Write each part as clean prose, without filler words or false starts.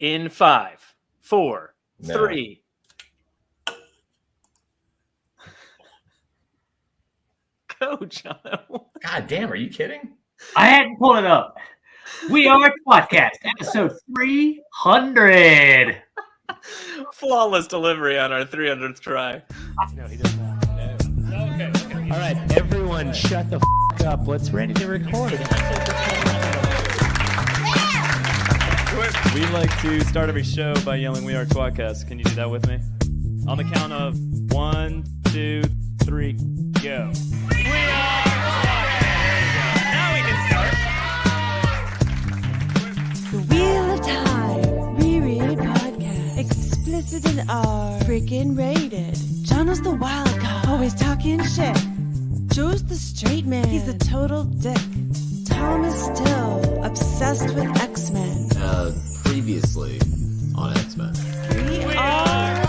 In 5, 4, No. 3. Go, John. God damn, are you kidding? I hadn't pulled it up. We are tWoTcast, episode 300. Flawless delivery on our 300th try. No, he doesn't. No. Okay. All right, everyone, shut the f*** up. Let's ready to record. We like to start every show by yelling, "We are tWoTcast." Can you do that with me? On the count of 1, 2, 3, go. We are tWoTcast. Now we can start. The Wheel of Time, reread podcast, explicit in R, freaking rated. Jono's the wild card, always talking shit. Joe's the straight man, he's a total dick. Tom is still obsessed with X-Men. Previously on X-Men. We are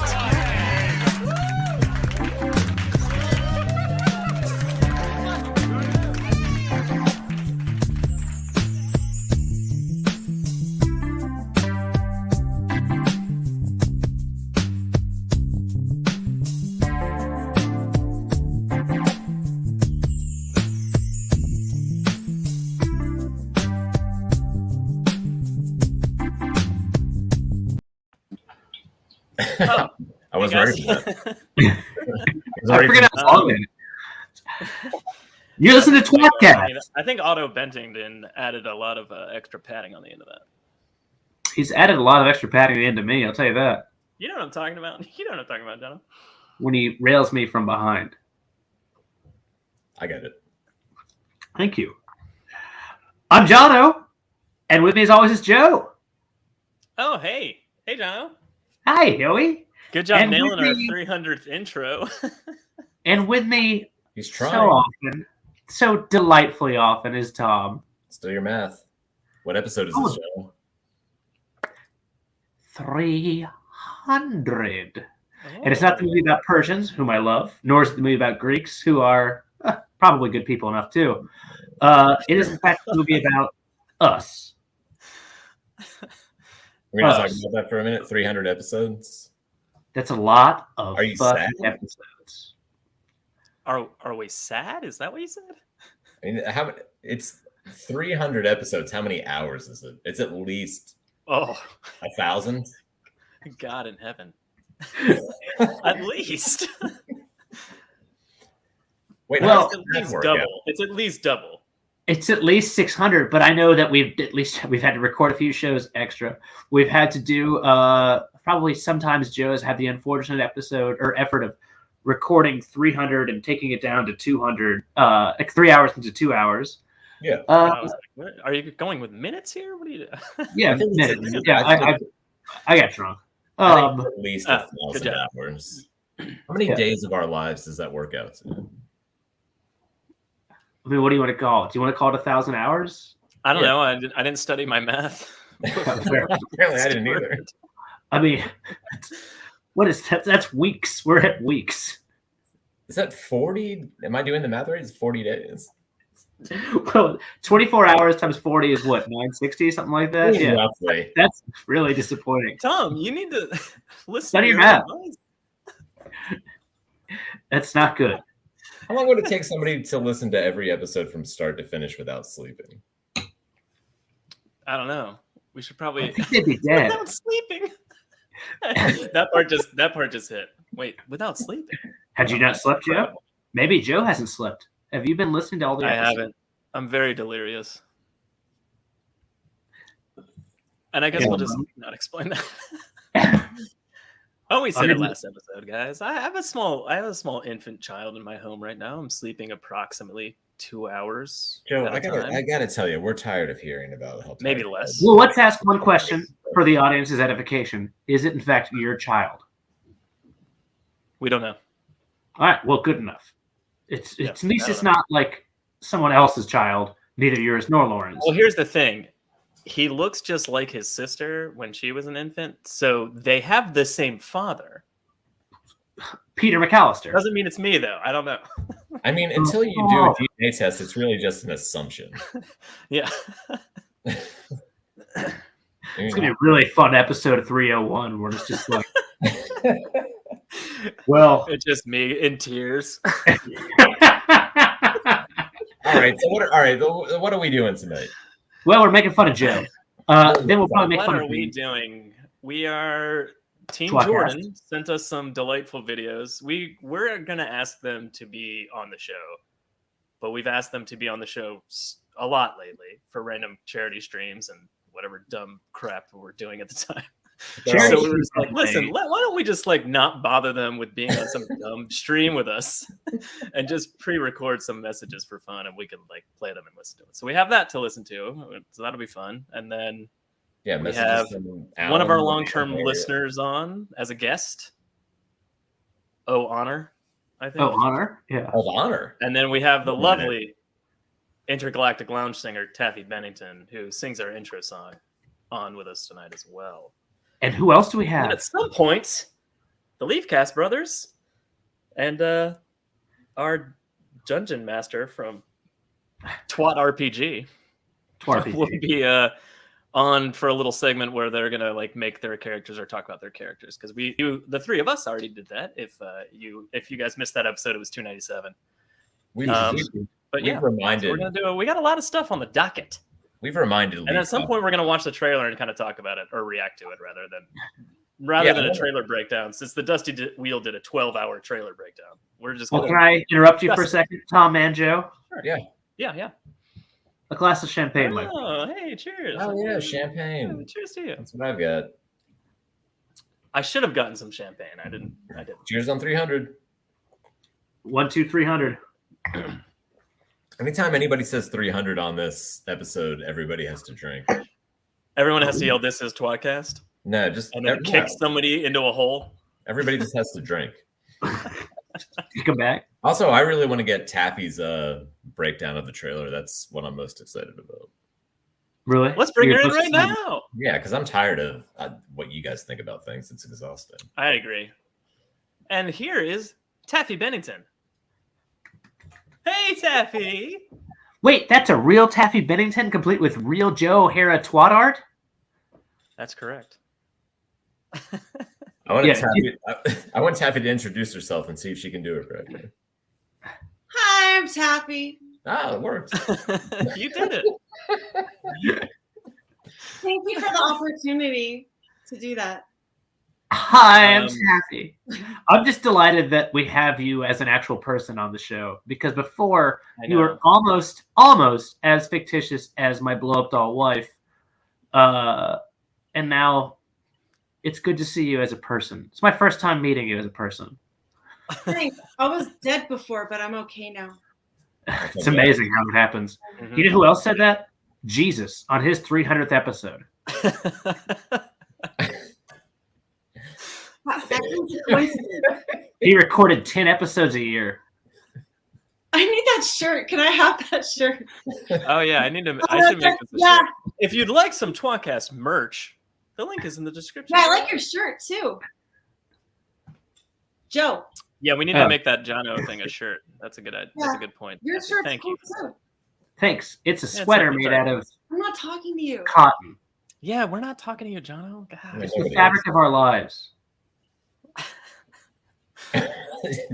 I was ready for that. I forget how long it is. You listen to tWoTcast. I think Otto Bennington added a lot of extra padding on the end of that. He's added a lot of extra padding at the end of me, I'll tell you that. You know what I'm talking about? You know what I'm talking about, John? When he rails me from behind. I get it. Thank you. I'm Jono, and with me as always is Joe. Oh, hey. Hey, John. Hi, Joey. Good job And nailing our with me- 300th intro. And with me He's so trying. often, so delightfully often, is Tom. Still your math. What episode is this show? 300. And it's not the movie about Persians, whom I love, nor is it the movie about Greeks, who are probably good people enough, too. It is, in fact, a movie about us. We're going to talk about that for a minute. 300 episodes. That's a lot of Are you fucking sad? episodes. Are we sad? Is that what you said? I mean, it's 300 episodes. How many hours is it? It's at least Oh, 1,000. God in heaven. At least. Wait, Well, how does that It's work out? double. It's at least double. It's at least 600, but I know that we've had to record a few shows extra. We've had to do probably sometimes Joe has had the unfortunate episode or effort of recording 300 and taking it down to 200, like 3 hours into 2 hours. Yeah. I was like, what? Are you going with minutes here? What are you doing? Yeah, I think minutes. it's- Yeah, I got drunk. I think at least good 1,000 job. hours. How many Yeah. days of our lives does that work out to? I mean, what do you want to call it? Do you want to call it 1,000 hours? I don't Yeah. know. I didn't study my math. Apparently, I didn't either. I mean, what is that? That's weeks. We're at weeks. Is that 40? Am I doing the math right? It's 40 days. Well, 24 hours times 40 is what, 960, something like that? Yeah, Roughly. that's really disappointing. Tom, you need to listen Study to your your math. advice. That's not good. How long would it take somebody to listen to every episode from start to finish without sleeping? I don't know. We should I probably think they'd be dead. without sleeping. that part just hit. Wait, without sleeping? Had you not slept yet? Maybe Joe hasn't slept. Have you been listening to all the I episodes? haven't. I'm very delirious. And I guess Yeah. we'll just not explain that. Oh, we said it last episode, guys. I have a small infant child in my home right now. I'm sleeping approximately 2 hours. Joe, at a time. I gotta tell you, we're tired of hearing about how Maybe tired less. you are. Well, let's ask one question for the audience's edification. Is it, in fact, your child? We don't know. All right, well, good enough. It's Yeah, at least I it's don't know. not like someone else's child, neither yours nor Lauren's. Well, here's the thing. He looks just like his sister when she was an infant, so they have the same father. Peter McAllister. Doesn't mean it's me, though. I don't know. I mean, until you do a DNA test, it's really just an assumption. Yeah. It's gonna be a really fun episode of 301 where it's just like, well, It's just me in tears. All right. So what are we doing tonight? well, we're making fun of Joe. Then we'll probably make What fun are of we me. doing? We are Team tWoTcast. Jordan sent us some delightful videos. We're gonna ask them to be on the show, but we've asked them to be on the show a lot lately for random charity streams and whatever dumb crap we're doing at the time. Charity So we were just like, streams. listen, why don't we just like not bother them with being on some dumb stream with us and just pre-record some messages for fun and we can like play them and listen to it. So we have that to listen to. So that'll be fun. And then Yeah, we messages have from one of our Alan, long-term area. listeners on as a guest. Oh, Honor, I think. Oh, Honor? Yeah. Of honor. And then we have the Wait a minute. lovely intergalactic lounge singer Taffy Bennington, who sings our intro song, on with us tonight as well. And who else do we And have? at some point, the Leafcast brothers and our dungeon master from tWoTRPG will be on for a little segment where they're gonna like make their characters or talk about their characters, because the three of us already did that. If you guys missed that episode, it was 297. We've reminded. We're gonna do. We got a lot of stuff on the docket, We've reminded. and at some point we're gonna watch the trailer and kind of talk about it or react to it rather than a trailer breakdown. Since the Dusty Wheel did a 12-hour trailer breakdown, we're just. Well, can I interrupt you for a second, Tom and Joe? Yeah. Yeah. A glass of champagne, Mike. Oh, hey, cheers! Oh yeah, champagne. Yeah, cheers to you. That's what I've got. I should have gotten some champagne. I didn't. Cheers on 300. 1, 2, 300. Anytime anybody says 300 on this episode, everybody has to drink. Everyone has to yell, "This is tWoTcast," No, just and then kick somebody into a hole. Everybody just has to drink. You come back. Also, I really want to get Taffy's breakdown of the trailer. That's what I'm most excited about. Really? Let's bring her in You're right now. Yeah, because I'm tired of what you guys think about things. It's exhausting. I agree. And here is Taffy Bennington. Hey, Taffy. Wait, that's a real Taffy Bennington, complete with real Joe O'Hara twat art? That's correct. I want Taffy to introduce herself and see if she can do it correctly. Hi, I'm Taffy. Ah, it worked. You did it. Thank you for the opportunity to do that. Hi, I'm Taffy. I'm just delighted that we have you as an actual person on the show, because before you were almost as fictitious as my blow-up doll wife, and now it's good to see you as a person. It's my first time meeting you as a person. Thanks. I was dead before, but I'm okay now. It's amazing how it happens. Mhm. You know who else said that? Jesus on his 300th episode. That's a coincidence. He recorded 10 episodes a year. I need that shirt. Can I have that shirt? Oh yeah, I should make this a shirt. If you'd like some tWoTcast merch, the link is in the description. Yeah, I like your shirt too. Joe. Yeah, we need to make that Jono thing a shirt. That's a good idea. That's a good point. Your shirt's Thank cool you. too. Thanks. It's a Yeah, sweater it's made like- out of I'm not talking to you. cotton. Yeah, we're not talking to you, Jono. God. It's the fabric of our lives. Look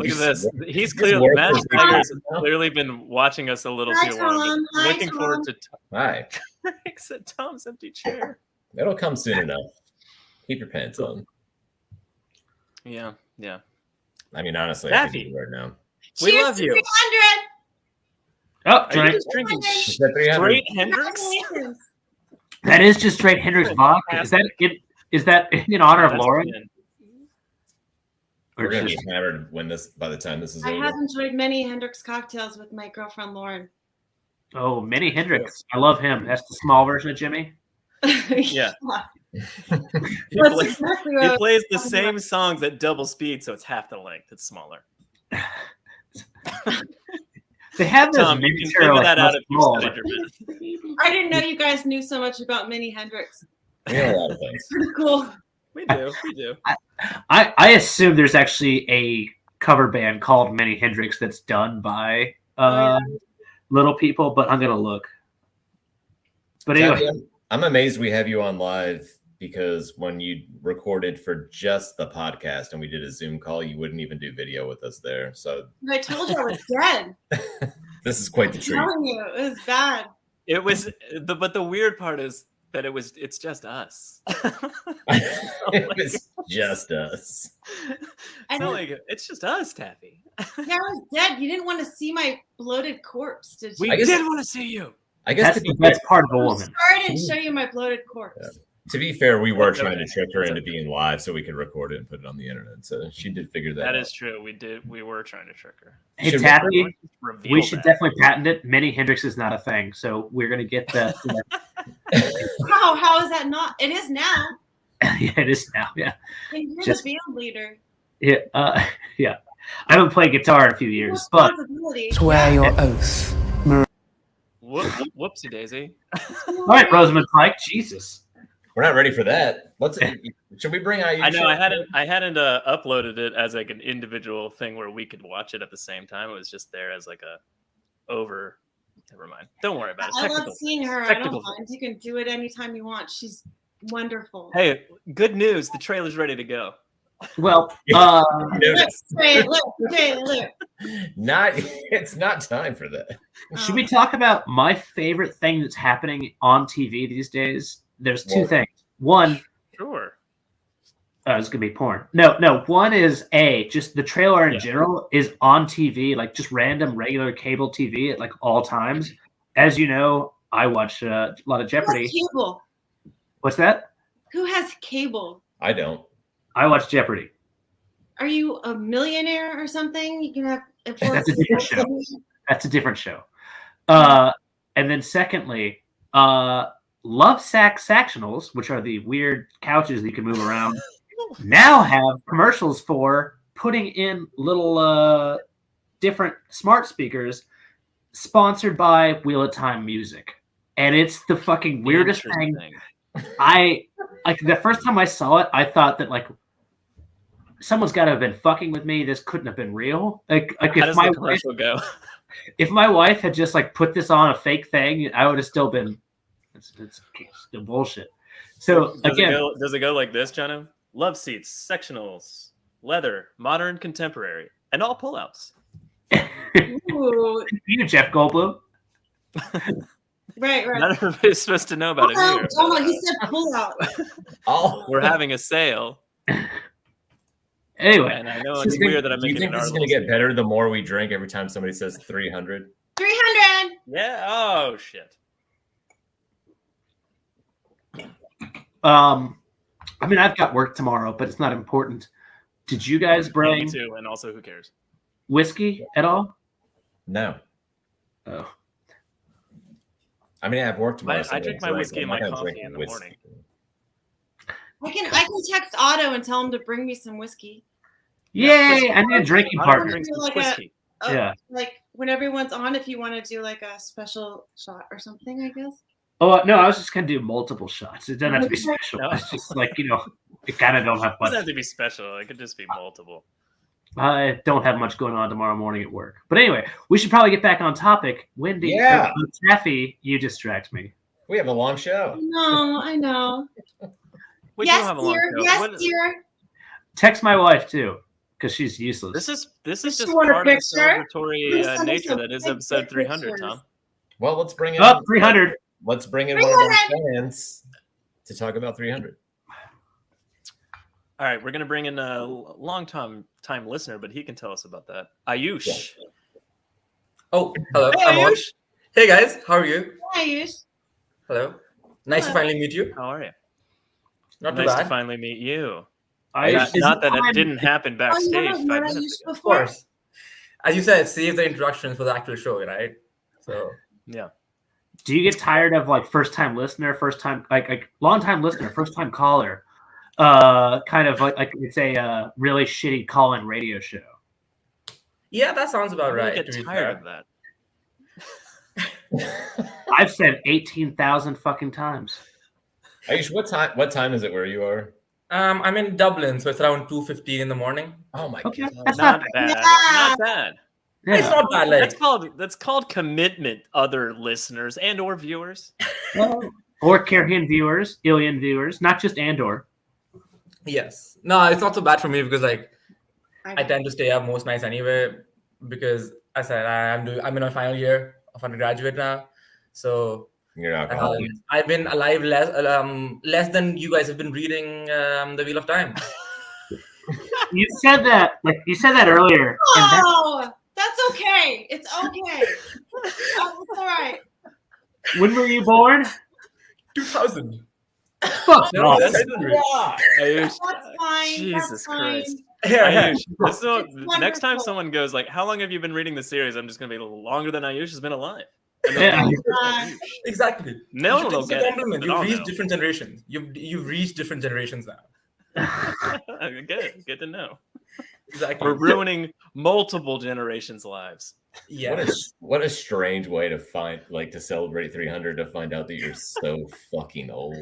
at this. He's clearly Matt Tiger's clearly been watching us a little Hi, too long. Tom. Hi, Looking forward to Hi. Thanks at Tom's empty chair. It'll come soon enough. Keep your pants on. Yeah. I mean, honestly, Taffy. I can do it right now. We Cheers love to you. 300. Oh, Are you drink. just drinking Is that 300? straight Hendrix? Congratulations. That is just straight Hendrix vodka. Is that in honor of That's Lauren? good. Or We're gonna just- be hammered by the time this is I over. have enjoyed many Hendrix cocktails with my girlfriend Lauren. Oh, Minnie Hendrix. I love him. That's the small version of Jimmy. Yeah. He That's plays- exactly He what plays the same songs at double speed, so it's half the length. It's smaller. They have those Tom, you can miniature, figure like, that out if you small- studied your bit. I didn't know you guys knew so much about Minnie Hendrix. We know a lot of things. Pretty cool. We do. I assume there's actually a cover band called Minnie Hendrix that's done by little people, but I'm gonna look. But anyway, I'm amazed we have you on live because when you recorded for just the podcast and we did a Zoom call, you wouldn't even do video with us there. So I told you I was dead. this is quite the I'm treat. telling you, it was bad. It was, but the weird part is that it's just us. It was just us. It's just us, Taffy. Yeah, I was dead. You didn't want to see my bloated corpse, did you? We did want to see you. I guess That's the best part of a woman. Sorry I didn't show you my bloated corpse. Yeah. To be fair, we were trying to trick her into being live so we could record it and put it on the internet. So she did figure that out. That is true. We were trying to trick her. Hey, Should Taffy, Reveal we should that. definitely patent it. Mini Hendrix is not a thing, so we're gonna get that. How is that not? It is now. Yeah, it is now. Yeah, And you're Just- the band leader. yeah, yeah. I haven't played guitar in a few years, but Responsibility. Swear your oath. Whoopsie daisy. all right, Rosamund Pike. Jesus. We're not ready for that. Should we bring Ayush? I know I hadn't uploaded it as like an individual thing where we could watch it at the same time. It was just there as like a over. Never mind. Don't worry about it. I love Technical seeing her. I technical don't mind. You can do it anytime you want. She's wonderful. Hey, good news. The trailer's ready to go. Well, Look, Trey, look. It's not time for that. should we talk about my favorite thing that's happening on TV these days? There's two What? things. One, Sure. it's gonna be porn. No. One is just the trailer in general is on TV, like just random regular cable TV at like all times. As you know, I watch a lot of Jeopardy. Who has cable? What's that? Who has cable? I don't. I watch Jeopardy. Are you a millionaire or something? You can have. That's a different show. That's a different show. And then secondly, Love Sack Sactionals, which are the weird couches that you can move around, now have commercials for putting in little different smart speakers sponsored by Wheel of Time Music. And it's the fucking weirdest thing. I like the first time I saw it, I thought that like someone's got to have been fucking with me. This couldn't have been real. Like How if does my the commercial go? if my wife had just like put this on a fake thing, I would have still been. It's still bullshit. So again, does it go like this, Jono? Love seats, sectionals, leather, modern, contemporary, and all pullouts. Ooh, you, Jeff Goldblum. right. Not everybody's supposed to know about it Oh, here. no, he said pull out. We're having a sale, Anyway, and I know it's weird that I'm Do you making think an this is article. going to get better the more we drink every time somebody says 300? 300. Yeah. Oh shit. I mean, I've got work tomorrow, but it's not important. Did you guys Me bring too, and also who cares? whiskey at all? No. Oh, I mean, I have work tomorrow. I drink my whiskey and I'm my not coffee drinking in the whiskey. morning. I can text Otto and tell him to bring me some whiskey. yay! I need a drinking I partner. drink some Like whiskey. Yeah. Like when everyone's on, if you want to do like a special shot or something, I guess. Oh no, I was just gonna do multiple shots. It doesn't have to be special. No. It's just like you kind of don't have It doesn't much. have to be special. It could just be multiple. I don't have much going on tomorrow morning at work. But anyway, we should probably get back on topic. Wendy, Yeah. Taffy, you distract me. We have a long show. No, I know. We do Yes, have a long dear. show. Yes, What- dear. Text my wife too, because she's useless. This is Does just she want a part of the picture? celebratory Please send us nature some that is big episode 300, pictures. Tom. Well, let's bring in Up 300. Let's bring in one of our fans to talk about 300. All right, we're gonna bring in a long time listener, but he can tell us about that. Ayush. Oh, hello. Hey, I'm on. Ayush. Hey guys, how are you? Hi, Ayush. Hello. Nice to finally meet you. How are you? Not too Nice to bad. finally meet you. I Not that it didn't happen Oh, backstage. you haven't 5 met minutes Ayush ago. Of before? course. As you said, save the introductions for the actual show, right? So Yeah. Do you get tired of like first time listener, first time like long time listener, first time caller? Kind of like it's a really shitty call-in radio show. yeah, that sounds about I right. get to be tired fair. of that. I've said 18,000 fucking times. Ayush, what time is it where you are? I'm in Dublin, so it's around 2:15 in the morning. Oh my Okay, god. that's Not not bad. Yeah. Not bad. It's yeah. not bad. Like That's called commitment, other listeners and or viewers. Well, Or Carrion viewers, Ilian viewers, not just Andor. Yes. No, it's not so bad for me because like I tend to stay up most nights anyway because I said I'm in my final year of undergraduate now, so You're not going. I've been alive less than you guys have been reading The Wheel of Time. You said that earlier. Oh, that's okay. It's okay. It's all right. When were you born? 2000. Fuck No, off. that's Ayush, That's fine. Jesus that's fine. Christ. Yeah. Ayush, this is what, It's next time wonderful. someone goes like, "How long have you been reading the series?" I'm just gonna be a little longer than Ayush has been alive. And they'll Yeah. be like, Uh, "Ayush." Exactly. No, It's they'll a get it. compliment. But I'll You've reached know. different generations. You've reached different generations now. Good to know. Exactly. We're ruining multiple generations' lives. Yeah. What a strange way to celebrate 300 to find out that you're so fucking old.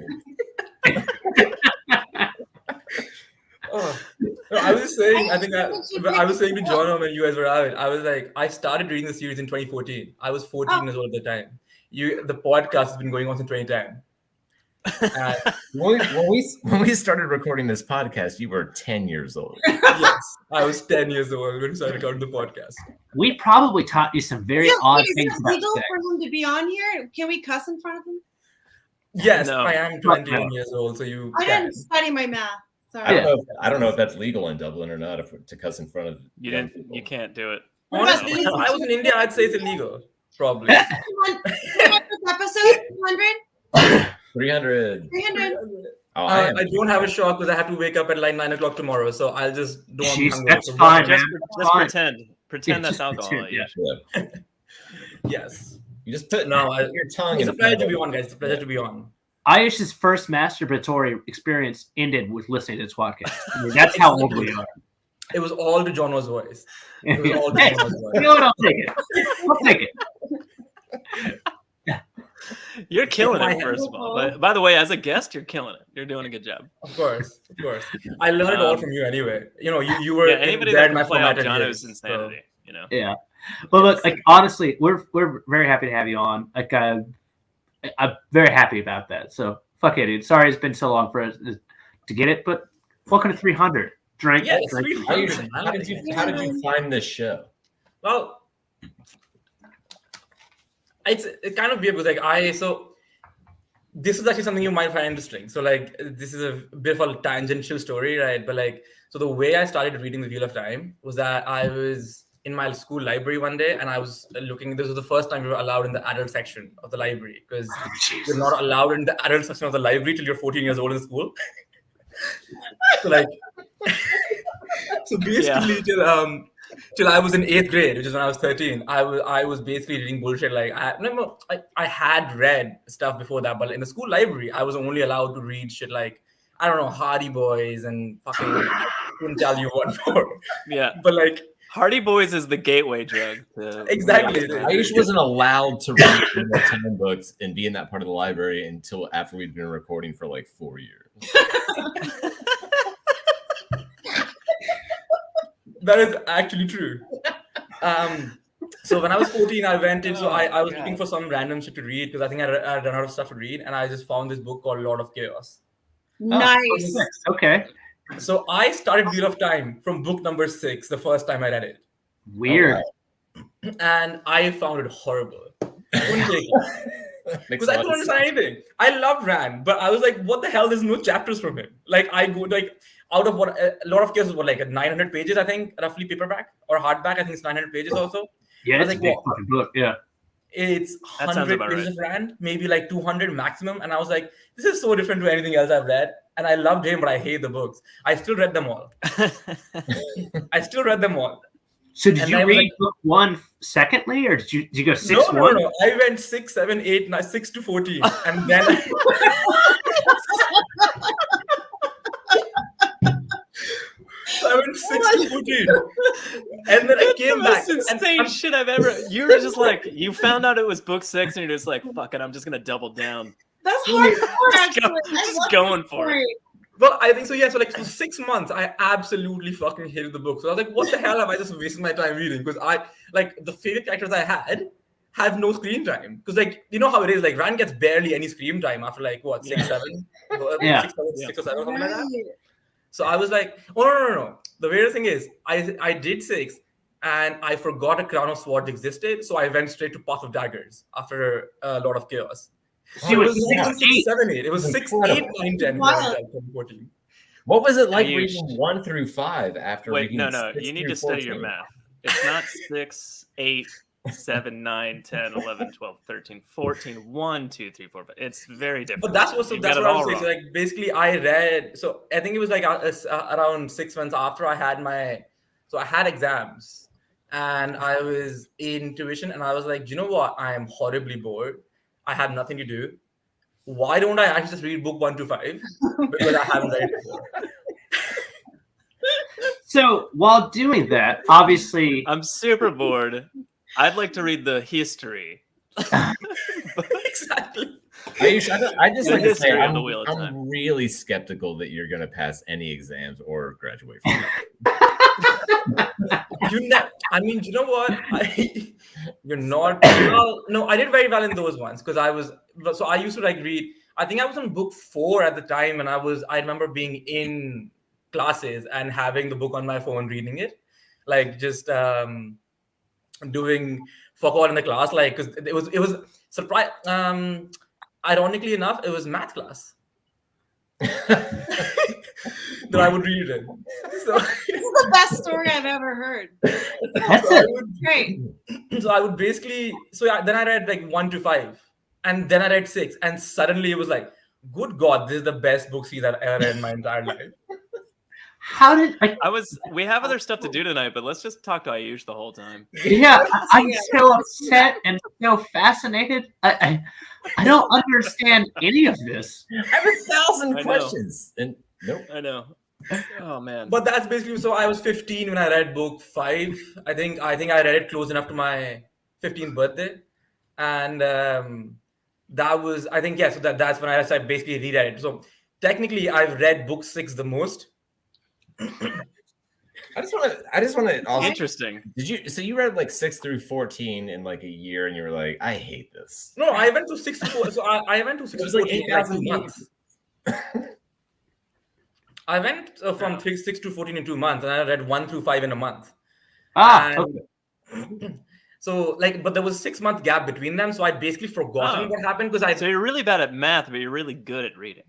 Oh. No, I was saying, I was saying to John when you guys were out, I was like, I started reading the series in 2014. I was 14 years old at the time. The podcast has been going on since 2010. When we started recording this podcast, you were 10 years old. Yes, I was 10 years old when we started recording the podcast. We probably taught you some very odd Is things it about legal sex. for him to be on here? Can we cuss in front of him? Yes, No. I am 21 years old, so you I can. didn't study my math. I Sorry. don't know if that's legal in Dublin or not, to cuss in front of young people. You can't do it. Honestly, if I was in India, I'd say it's illegal. Probably. 300th episode? 100? 300. 300? Oh, I don't have a shock because I have to wake up at like 9 o'clock tomorrow, so I'll just don't. Jeez, I'm that's going. fine, man. Just Fine. pretend that's Just alcohol. pretend, Yeah. Yes. You just put No, your tongue it's in a pleasure to be on, guys. It's a pleasure to be on. Ayush's first masturbatory experience ended with listening to tWoTcast. I mean, that's how old we are. It was all to Jono's voice. It was all to Hey, Jono's you voice. know what? I'll take it. I'll take it. You're killing it, first of all. But by the way, as a guest, you're killing it. You're doing a good job. Of course. I learned it all from you anyway. You know, you were anybody there that in my can play out formative Jono's years, insanity, you know. Yeah. But look, like honestly, we're very happy to have you on. Like I'm very happy about that. So fuck it, dude. Sorry it's been so long for us to get it, but welcome to 300. Drink. Yeah, drink. 300. How did you find this show? Well, it's kind of weird because so this is actually something you might find interesting. So like this is a bit of a tangential story, right? But like so the way I started reading The Wheel of Time was that I was in my school library one day and I was looking. This was the first time we were allowed in the adult section of the library because you're not allowed in the adult section of the library till you're 14 years old in school. So like so basically till I was in 8th grade, which is when I was 13, I was basically reading bullshit. Like I had read stuff before that, but in the school library, I was only allowed to read shit like I don't know, Hardy Boys and fucking I couldn't tell you what for. Yeah, but like Hardy Boys is the gateway drug. Exactly. Ayush wasn't allowed to read the 10 books and be in that part of the library until after we'd been recording for like 4 years. That is actually true. So when I was 14, I went in. So I was looking for some random shit to read because I think I ran out of stuff to read, and I just found this book called Lord of Chaos. Nice. Okay. So I started Wheel of Time from book number 6 the first time I read it. Weird. And I found it horrible. I couldn't take it. Because I couldn't understand anything. I loved Rand, but I was like, what the hell? There's no chapters from him. Like I go like out of what a lot of cases were like 900 pages, I think, roughly paperback or hardback. I think it's 900 pages also. Yeah, it's like, a big fucking book. Yeah. It's That sounds 100 about pages right. of Rand, maybe like 200 maximum. And I was like, this is so different to anything else I've read. And I loved him, but I hate the books. I still read them all. So did And you I was read like- book 1 secondly, or did you go 6 No. 1? I went 6, 7, 8, 9, 6 to 14. And then I went 6 to 14. And then I came back. That's the most insane shit I've ever. You were just like, you found out it was book 6, and you're just like, fuck it, I'm just gonna double down. That's hardcore, Just go- actually. I just love going that for it. story. Well, I think so, yeah. So like for 6 months, I absolutely fucking hated the book. So I was like, what the hell am I just wasting my time reading? Because I like the favorite characters I have no screen time because like you know how it is, like Rand gets barely any screen time after like what 6, 7, Yeah. 6 or 7 or something like that. So I was like, oh no. The weirdest thing is I did 6 and I forgot a Crown of Swords existed, so I went straight to Path of Daggers after a lot of chaos. So it was 6, 7, 8. It was 6, 8, 9, 10, 14. What was it like Ayush. reading 1 through 5 after Wait, reading? no. 6 You need through to study your 14? math. It's not 6, 8, 7, 9, 10, 11, 12, 13, 14, 1, 2, 3, 4, 5. It's very different. But that's what You that's got what it I was all saying. So wrong. like basically, I read. So I think it was like around 6 months after I had my. So I had exams, and I was in tuition, and I was like, you know what? I am horribly bored. I have nothing to do. Why don't I actually just read book 1 to 5? Because I haven't read it before. So while doing that, obviously, I'm super bored. I'd like to read the history. Exactly. Ayush, I just The like to say history of the Wheel of Time. I'm really skeptical that you're going to pass any exams or graduate from it. I mean, you know what? You're not. Well, no, I did very well in those ones because I was. So I used to like read. I think I was on book 4 at the time, and I remember being in classes and having the book on my phone, reading it, like just doing fuck all in the class, like because it was surprise. Ironically enough, it was math class that I would read it. So This is the best story I've ever heard. that's so it. Great. So I would basically. So yeah, then I read like 1 to 5, and then I read 6, and suddenly it was like, good God, this is the best book series I've ever read in my entire life. How did We have other stuff to do tonight, but let's just talk to Ayush the whole time. Yeah, I'm so upset and so fascinated. I don't understand any of this. I have 1,000 I know. questions, and nope. I know. Oh man. But that's basically. So I was 15 when I read book 5. I think I read it close enough to my 15th birthday, and that was, I think, yeah. So that's when I basically reread it. So technically, I've read book 6 the most. I just want to also. Interesting. So you read like 6 through 14 in like a year, and you were like, I hate this. No, I went to 6 to 4. So I went to 6 It to was like 14 in like 2 8,000 months. I went from 6 to 14 in 2 months, and I read 1 through 5 in a month. Okay. So like, but there was a 6-month gap between them, so I'd basically forgotten what happened because So you're really bad at math, but you're really good at reading.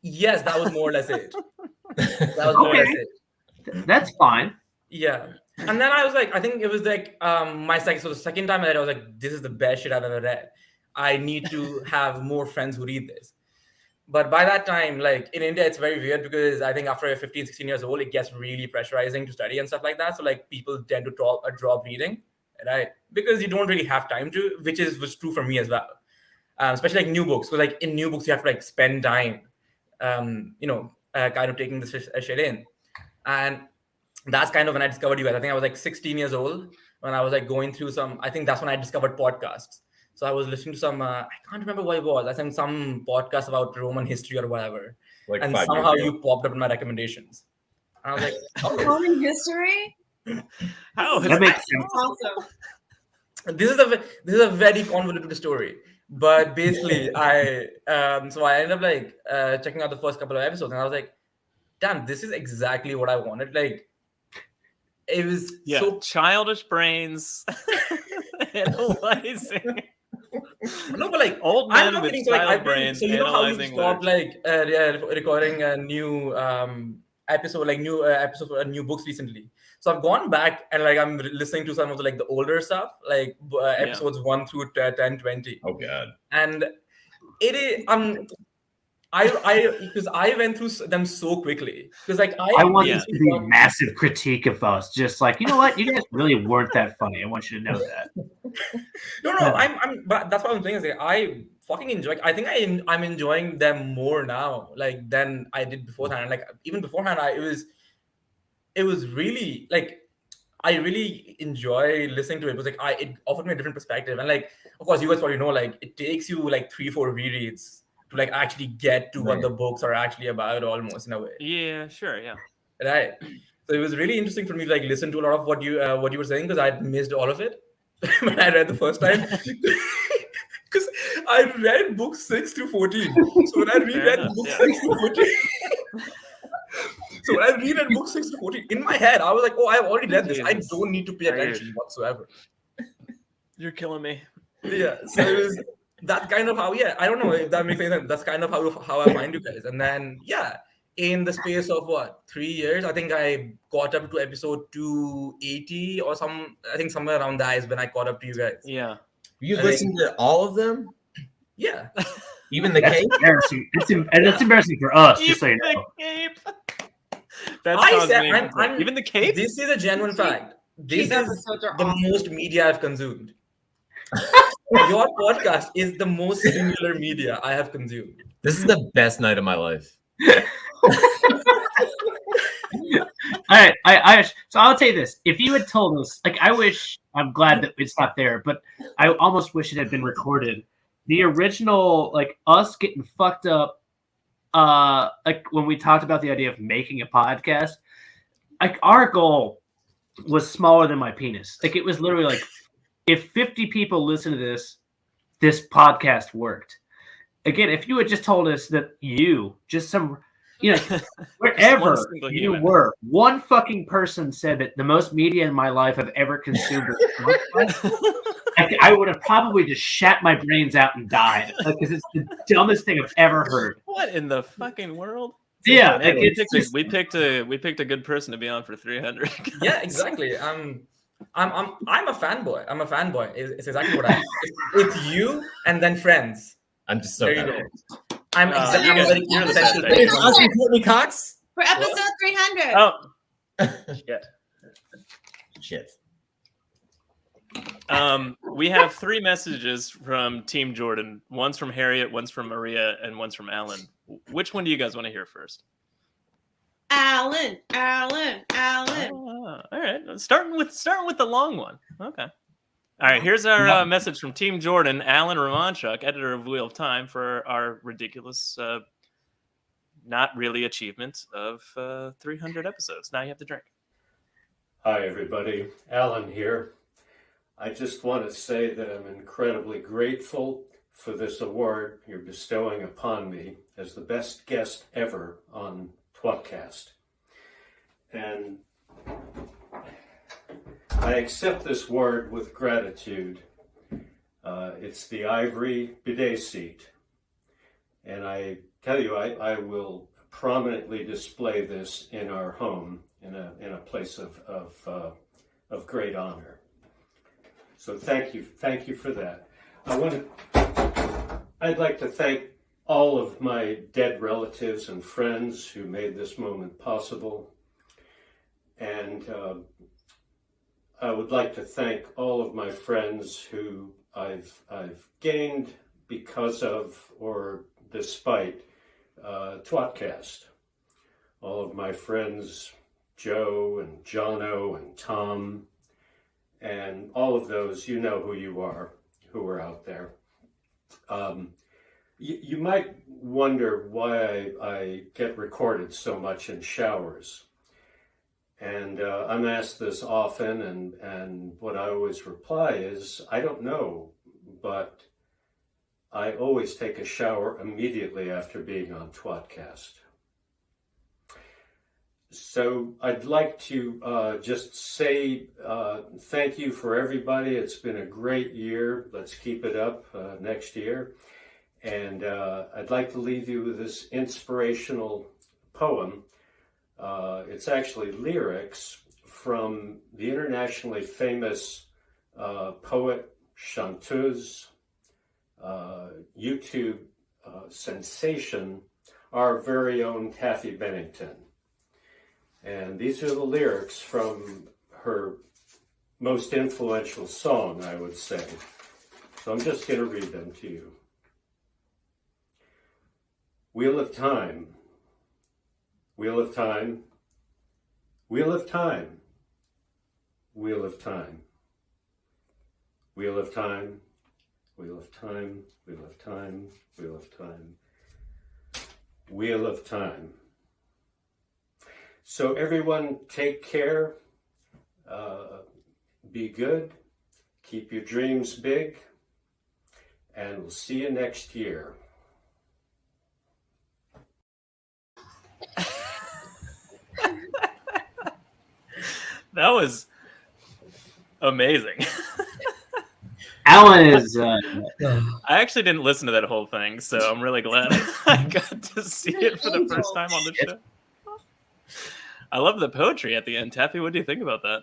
Yes, that was more or less it. That was more or less it. That's fine. Yeah. And then I was like, I think it was like so the second time I read, I was like, this is the best shit I've ever read. I need to have more friends who read this. But by that time, like in India, it's very weird because I think after you're 15, 16 years old, it gets really pressurizing to study and stuff like that. So like people tend to drop reading, right? Because you don't really have time to, which was true for me as well. Especially like new books. Because like in new books, you have to like spend time, kind of taking this shit in. And that's kind of when I discovered you guys. I think I was like 16 years old when I was like going through I think that's when I discovered podcasts. So I was listening to some, I can't remember what it was. I think some podcast about Roman history or whatever. Like and 5 somehow years ago. you popped up in my recommendations. And I was like, oh, Roman history? How is That makes That's sense. awesome. this is a very convoluted story. But basically, I ended up like checking out the first couple of episodes, and I was like, damn, this is exactly what I wanted. Like, it was so childish brains analyzing. No, but like old I'm men not with kidding. So like child brains so you know how you analyzing stopped lyrics. like recording a new episode, like new episodes or new books recently. So I've gone back and like I'm listening to some of the like the older stuff, like episodes 1 through 10, 20. Oh god. And it is because I went through them so quickly because like I want this to be a massive critique of us. Just like, you know what, you guys really weren't that funny. I want you to know that. No, but that's what I'm saying is like, I fucking enjoy. I think I'm enjoying them more now, like than I did beforehand. And like even beforehand, it was really like I really enjoy listening to it. It was like it offered me a different perspective, and like of course you guys probably know like it takes you like 3-4 rereads to like actually get to what the books are actually about, almost in a way. Yeah, sure, yeah. Right. So it was really interesting for me to like listen to a lot of what you were saying because I'd missed all of it. when I read the first time. Because I read books 6 through 14. So when I reread books 6 through 14, so when I reread books 6 through 14, in my head, I was like, oh, I've already read this. I don't need to pay attention whatsoever. You're killing me. Yeah. So it was that kind of how, I don't know if that makes any sense. That's kind of how I find you guys. And then, in the space of 3 years, I think I got up to episode 280 or I think somewhere around that is when I caught up to you guys. Yeah. You listened to all of them? Yeah. Even the That's cape? embarrassing. It's embarrassing for us, just so you know. That's even the cape? This is a genuine fact. This is the most media I've consumed. Your podcast is the most similar media I have consumed. This is the best night of my life. All right, so I'll tell you this. If you had told us, I'm glad that it's not there, but I almost wish it had been recorded. The original, us getting fucked up, when we talked about the idea of making a podcast, our goal was smaller than my penis. It was literally if 50 people listen to this podcast worked. Again, if you had just told us that wherever you were, one fucking person said that the most media in my life I've ever consumed I would have probably just shat my brains out and died because it's the dumbest thing I've ever heard. What in the fucking world? Yeah, we picked a good person to be on for 300. Yeah, exactly. I'm a fanboy. It's exactly what I am. It's you and then friends. I'm just so happy. I'm very essential. Awesome, Courtney Cox for episode 300. Oh, shit. We have 3 messages from Team Jordan. One's from Harriet, one's from Maria, and one's from Alan. Which one do you guys want to hear first? Alan. All right, starting with the long one. Okay. All right, here's our message from Team Jordan, Alan Romanchuk, editor of Wheel of Time, for our ridiculous, not really achievement of 300 episodes. Now you have to drink. Hi, everybody. Alan here. I just want to say that I'm incredibly grateful for this award you're bestowing upon me as the best guest ever on tWoTcast. And I accept this award with gratitude. It's the ivory bidet seat. And I tell you, I will prominently display this in our home in a place of great honor. So thank you for that. I'd like to thank all of my dead relatives and friends who made this moment possible. And I would like to thank all of my friends who I've gained because of or despite tWoTcast. All of my friends, Joe and Jono and Tom, and all of those, you know who you are, who are out there. You might wonder why I get recorded so much in showers. And I'm asked this often, and what I always reply is, I don't know, but I always take a shower immediately after being on tWoTcast. So I'd like to just say thank you for everybody. It's been a great year. Let's keep it up next year. And I'd like to leave you with this inspirational poem. It's actually lyrics from the internationally famous poet, chanteuse, YouTube sensation, our very own Taffy Bennington. And these are the lyrics from her most influential song, I would say. So I'm just going to read them to you. Wheel of time, wheel of time, wheel of time, wheel of time, wheel of time, wheel of time, wheel of time, wheel of time, wheel of time. So everyone take care, be good, keep your dreams big, and we'll see you next year. That was amazing. Alan is. I actually didn't listen to that whole thing, so I'm really glad I got to see it for the first time on the show. I love the poetry at the end. Taffy, what do you think about that?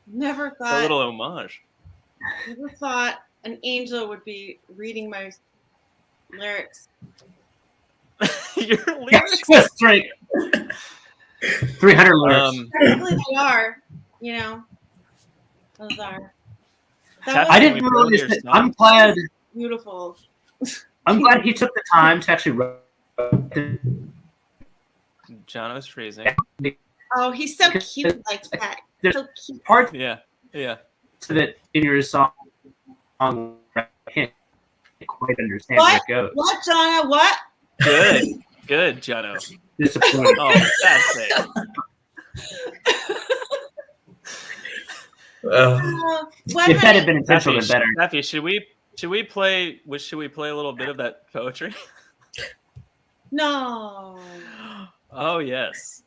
Never A thought. little homage. Never thought an angel would be reading my lyrics. Your lyrics? Yes, straight. 300 lyrics. Technically they are, you know. Those are. That I didn't realize that. I'm glad. Beautiful. I'm glad he took the time to actually write. John was freezing. Oh, he's so cute like that. There's So cute. parts Yeah. that in your song I can't quite understand where it goes. What, Jonna? What? Good, Jono. Disappointed. Oh, that's it. If that had been intentional, then better. Taffy, should we play a little bit of that poetry? No. Oh yes.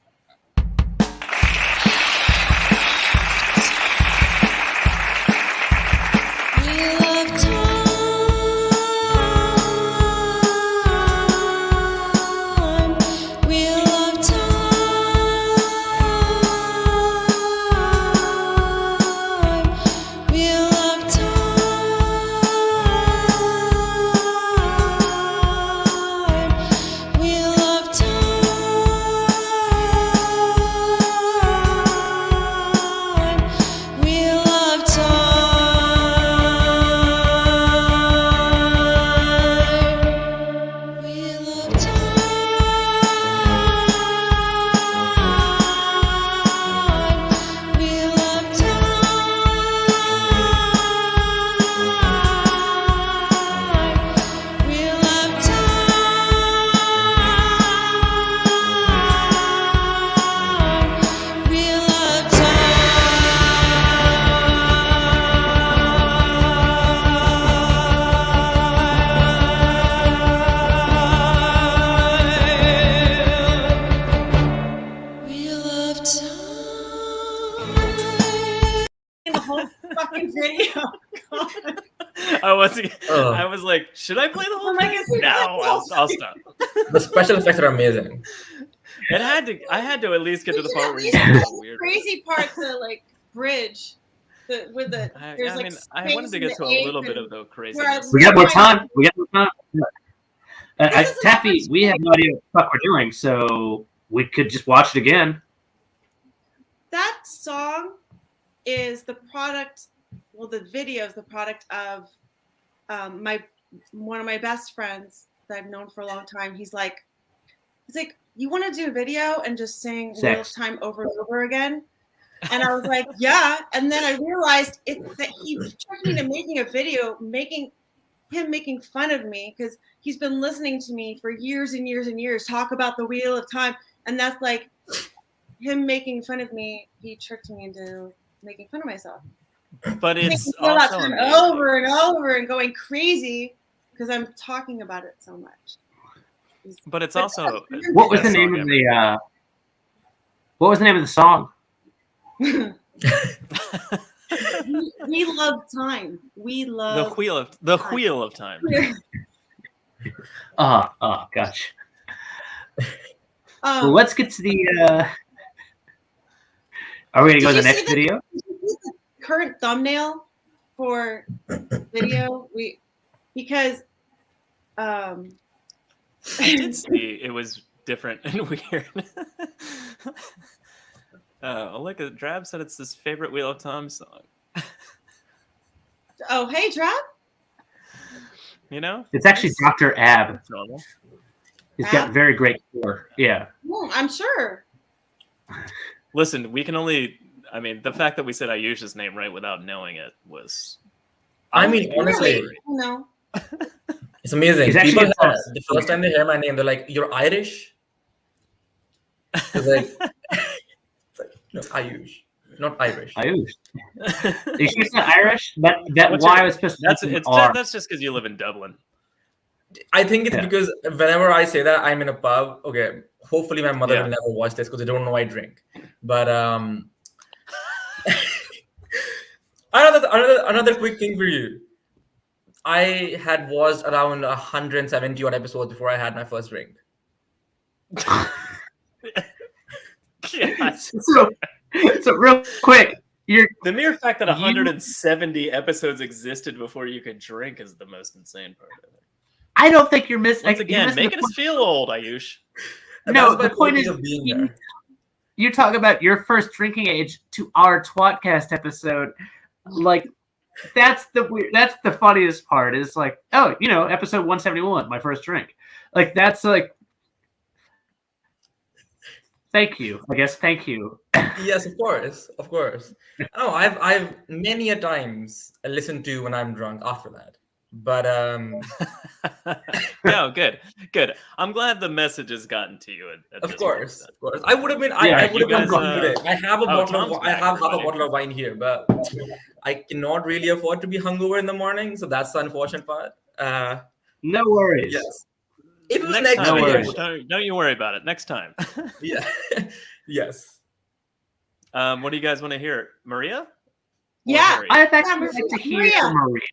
I was like, should I play the whole thing? No, I'll stop. The special effects are amazing. I had to at least get to the part where you weird. Crazy part to like bridge. I wanted to get to a little bit of the craziness. We got more time. Taffy, we have no idea what the fuck we're doing, so we could just watch it again. That song is the product. Well, the video is the product of one of my best friends that I've known for a long time. He's like, you want to do a video and just sing Wheel of Time over and over again? And I was like, yeah. And then I realized that he tricked me into making a video, making fun of me because he's been listening to me for years and years and years talk about the Wheel of Time. And that's like him making fun of me. He tricked me into making fun of myself. But it's also over and over and going crazy because I'm talking about it so much. But it's also what was the name of the song? we love time. We love the wheel of time. Gotcha. Well, let's get to the. Are we gonna go to the next video? Current thumbnail for video because I did see it was different and weird. Look at Drab said it's his favorite Wheel of Time song. Oh, hey, Drab. You know, it's actually Dr. Ab. He's got very great core. Yeah. Well, I'm sure. Listen, we can only. I mean, the fact that we said Ayush's name right without knowing it was. Honestly, no. It's amazing. People the first time they hear my name, they're like, "You're Irish." It's like no, Ayush. not Irish. Ayush. Is she not Irish? That why I was supposed to That's just because you live in Dublin. I think it's because whenever I say that I'm in a pub, okay, hopefully my mother will never watch this because they don't know I drink. But another quick thing for you. I had watched around 170 odd episodes before I had my first drink. So real quick, the mere fact that 170 episodes existed before you could drink is the most insane part of it. I don't think you're missing. Once again, making us feel old, Ayush. No, the point is, you talk about your first drinking age to our tWoTcast episode. Like, that's the funniest part. Is like, oh, episode 171, my first drink. Like, that's like, thank you. I guess thank you. Yes, of course. Oh, I've many a times listened to when I'm drunk after that. But no, good. I'm glad the message has gotten to you. Of course. I would have been. I would have been drunk today. I have half a bottle of wine here, but I cannot really afford to be hungover in the morning. So that's the unfortunate part. No worries. Yes. If it was next time, don't you worry about it. Next time. Yeah. Yes. What do you guys want to hear, Maria? Yeah, I'd actually like to hear from Maria.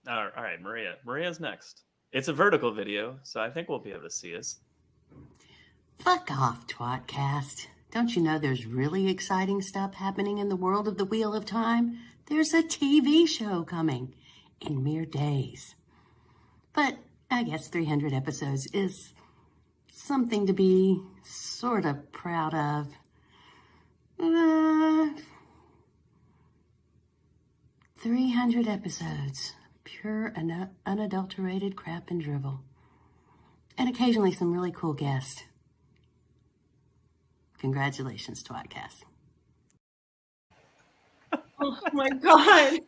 All right, Maria. Maria's next. It's a vertical video, so I think we'll be able to see us. Fuck off, tWoTcast. Don't you know there's really exciting stuff happening in the world of the Wheel of Time? There's a TV show coming in mere days. But I guess 300 episodes is something to be sort of proud of. 300 episodes. Pure and unadulterated crap and drivel. And occasionally some really cool guests. Congratulations, tWoTcast. Oh my god.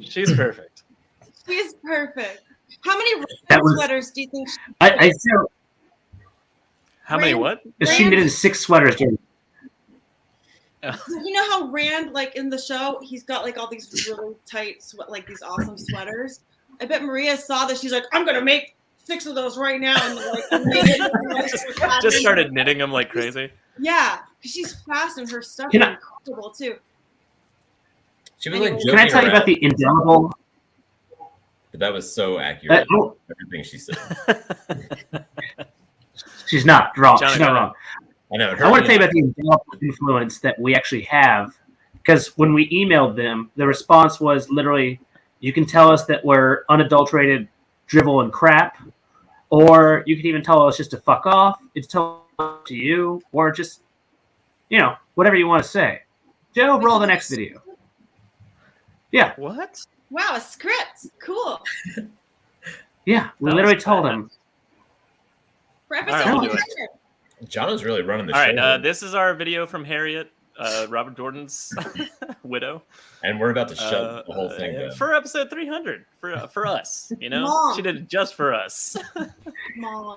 She's perfect. She's perfect. How many sweaters do you think I feel. How many what? She knitted 6 sweaters during. You know how Rand, like in the show, he's got like all these really tight, these awesome sweaters. I bet Maria saw this. She's like, I'm gonna make 6 of those right now, and just started knitting them like crazy. Yeah, she's fast and her stuff is incredible too. She was like, can I tell you about the indelible? That was so accurate. Everything she said. She's not wrong. She's not wrong. I know. I want to tell you about the indelible influence that we actually have, because when we emailed them, the response was literally, "You can tell us that we're unadulterated drivel and crap, or you can even tell us just to fuck off. It's totally up to you, or just, whatever you want to say." Joe, roll the next video. Yeah. What? Wow, a script. Cool. Yeah, we literally told him. For episode 100. Jono's really running the show. All right, this is our video from Harriet, Robert Jordan's widow. And we're about to shut the whole thing down. For episode 300, for us, Mom. She did it just for us. Mom.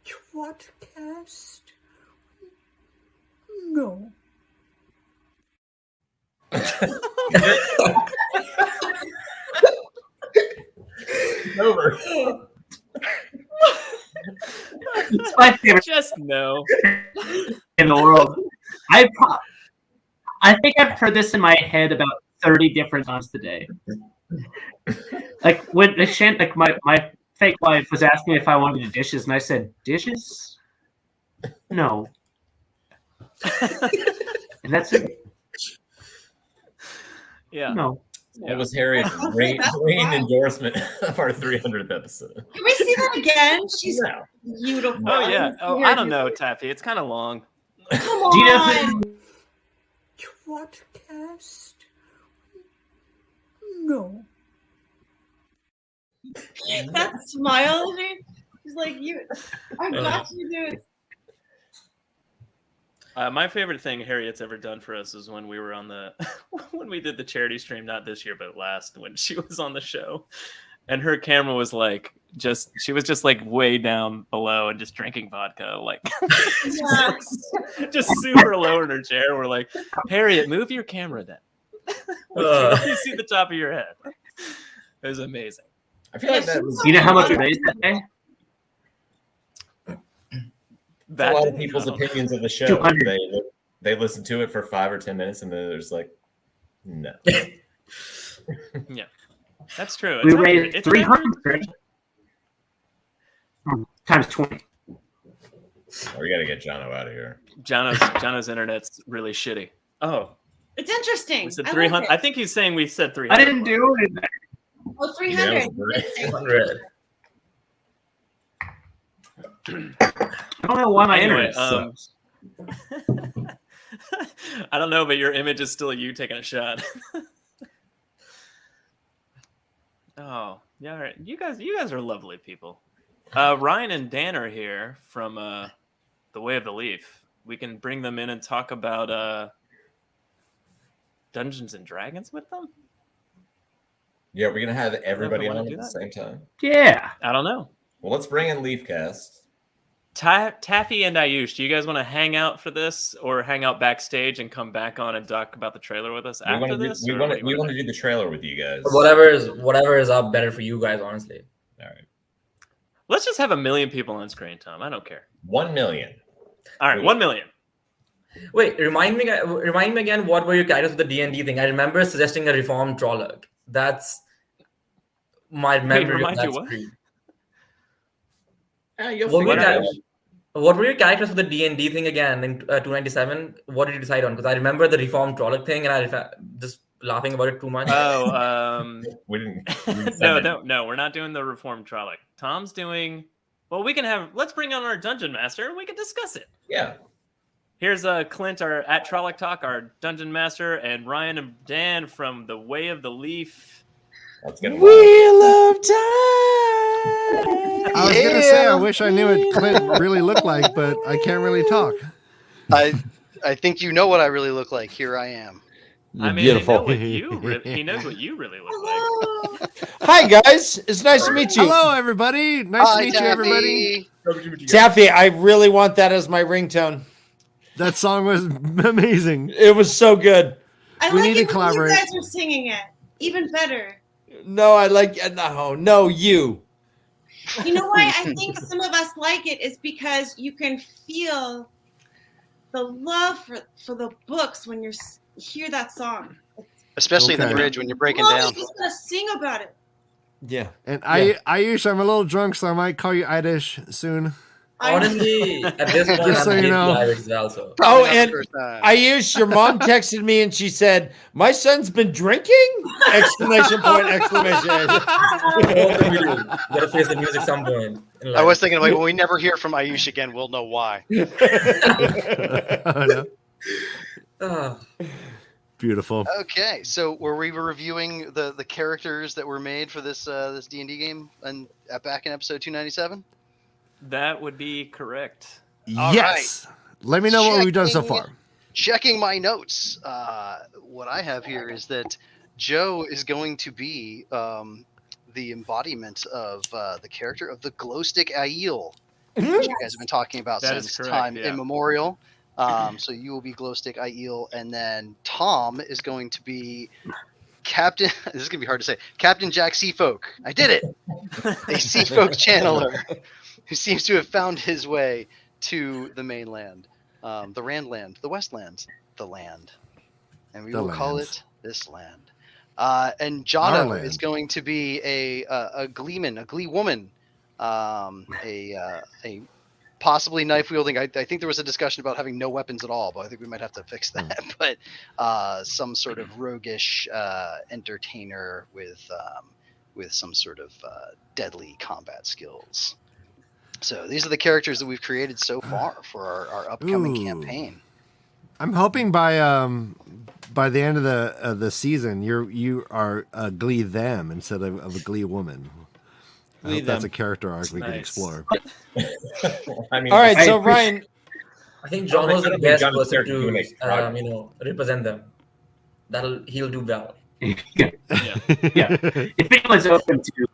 tWoTcast? No. Over. It's my favorite. Just no. In the world. I think I've heard this in my head about 30 different times today. Like when my fake wife was asking me if I wanted to do dishes, and I said, "Dishes? No." And that's it. Yeah. No. It was Harriet's rain endorsement of our 300th episode. Can we see that again? She's beautiful. Oh yeah. Oh, I don't know, Taffy. It's kind of long. Come on. tWoTcast? No. That smile, she's like, I got you, dude. My favorite thing Harriet's ever done for us is when we were on when we did the charity stream, not this year, but last, when she was on the show. and her camera was like she was just like way down below and just drinking vodka, like just super low in her chair. We're like, Harriet, move your camera then. You see the top of your head. It was amazing. I feel like that was. You know how much we raised that day? That's a lot of people's opinions of the show. They listen to it for 5 or 10 minutes, and then they're just like, no. Yeah, that's true. We raised 300 times 20. Oh, we got to get Jono out of here. Jono's internet's really shitty. Oh, it's interesting. We said 300. I think he's saying we said 300. I didn't do anything. Oh, 300. 100. I don't know why my internet sucks. I don't know, but your image is still you taking a shot. Oh, yeah. Right. You guys are lovely people. Ryan and Dan are here from the Way of the Leaf. We can bring them in and talk about Dungeons and Dragons with them. Yeah, we're gonna have everybody on at the same time. Yeah, I don't know. Well, let's bring in Leafcast. Taffy and Ayush, do you guys want to hang out for this, or hang out backstage and come back on and talk about the trailer with us after this? We want to do the trailer with you guys. Whatever is up better for you guys, honestly. All right. Let's just have 1 million people on screen, Tom. I don't care. 1 million. All right, 1 million. Wait, remind me again. What were your characters with the D&D thing? I remember suggesting a reformed Trolloc. That's my memory of that screen. What were your characters for the D&D thing again in 297? What did you decide on? Because I remember the reformed Trolloc thing, and I just laughing about it too much. Oh, we didn't. No, we're not doing the reformed Trolloc. Tom's doing. Well, let's bring on our dungeon master and we can discuss it. Yeah. Here's Clint, our at Trolloc Talk, our dungeon master, and Ryan and Dan from the Way of the Leaf. Let's get Wheel of Time. I was gonna say I wish I knew what Clint really looked like, but I can't really talk. I think you know what I really look like. Here I am. I mean, beautiful. He knows what you really look like. Hi guys, it's nice to meet you. Hello everybody, nice to meet you everybody. Taffy, I really want that as my ringtone. That song was amazing. It was so good. We need to collaborate. You guys are singing it even better. No, I like no you. You know why I think some of us like it is because you can feel the love for the books when you hear that song. Especially the bridge when you're breaking down. Just gonna sing about it. Yeah. And Ayush, I'm a little drunk, so I might call you Ayush soon. Honestly, at this point, just so you know. Also. Oh, and Ayush, your mom texted me and she said, "My son's been drinking!" Exclamation point! Exclamation! Gotta face the music some point. I was thinking, like, when we never hear from Ayush again, we'll know why. Beautiful. Okay, so were we reviewing the characters that were made for this D&D game and back in episode 297? That would be correct. Yes. Right. Let me know what we've done so far. Checking my notes. What I have here is that Joe is going to be the embodiment of the character of the glow stick Aiel, which you guys have been talking about since time immemorial. So you will be glow stick Aiel, and then Tom is going to be Captain. This is gonna be hard to say. Captain Jack Seafolk. I did it. A Seafolk channeler who seems to have found his way to the mainland, the Randland, the Westlands, the land, and we will call it this land. And Jono is going to be a gleeman, a glee woman, a possibly knife wielding. I think there was a discussion about having no weapons at all, but I think we might have to fix that. But some sort of roguish entertainer with some sort of deadly combat skills. So these are the characters that we've created so far for our upcoming campaign. I'm hoping by the end of the season, you are a glee them instead of a glee woman. I hope that's a character arc we can explore. I mean, all right, so Ryan, I think John was the best person to represent them. He'll do well. Yeah. If anyone's open to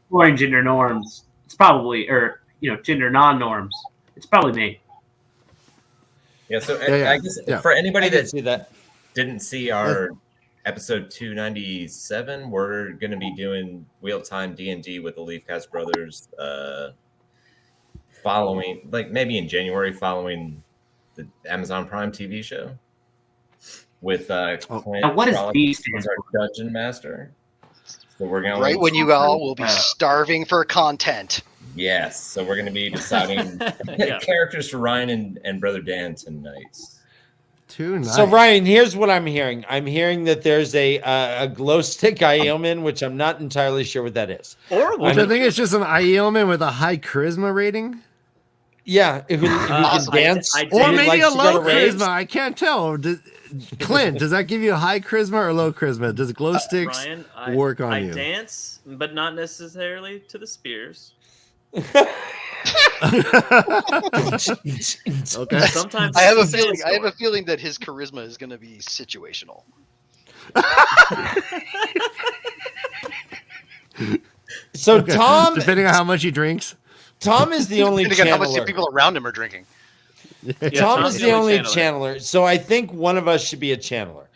exploring gender norms, it's probably, or gender non-norms, it's probably me. Yeah. So Yeah. I guess for anybody that didn't see our episode 297, we're going to be doing Wheel of Time D&D with the Leafcast brothers, following, like maybe in January, following the Amazon Prime TV show with Clint. What is D as our dungeon master? So we're going right when you all will be starving for content. Yes. So we're going to be deciding characters for Ryan and Brother Dan tonight. So Ryan, here's what I'm hearing. I'm hearing that there's a glow stick Aielman, which I'm not entirely sure what that is. I think it's just an Aielman with a high charisma rating. Yeah, who can dance, or maybe a low charisma. I can't tell. Clint, does that give you a high charisma or low charisma? Does glow sticks Ryan, work on I you? I dance, but not necessarily to the spears. Okay. Sometimes I have a feeling that his charisma is going to be situational. So Tom, depending on how much he drinks, Tom is the only depending on how channeler. much people around him are drinking. Tom is the only channeler. So I think one of us should be a channeler.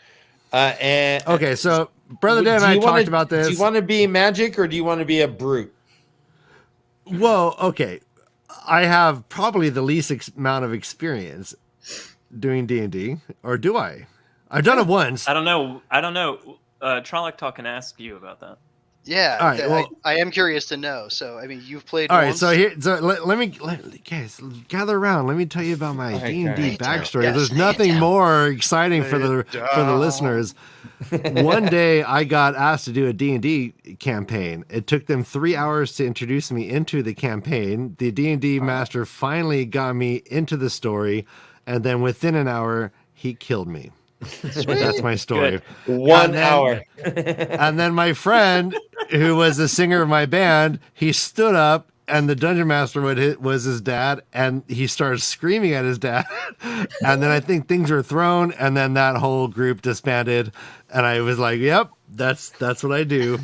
And okay, so Brother Dan and I talked about this. Do you want to be magic or do you want to be a brute? Well, okay. I have probably the least amount of experience doing D&D, or do I? I've done it once. I don't know. Trolloc Talk can ask you about that. Yeah, all right, well, I am curious to know. So, I mean, you've played. All right, once. so let me guys gather around. Let me tell you about my D&D backstory. Yes, There's nothing more exciting for the listeners. One day, I got asked to do a D&D campaign. It took them 3 hours to introduce me into the campaign. The D&D master finally got me into the story, and then within an hour, he killed me. That's my story. Good. 1 hour. And then my friend, who was the singer of my band, he stood up, and the dungeon master was his dad, and he started screaming at his dad. And then I think things were thrown, and then that whole group disbanded. And I was like, "Yep, that's what I do."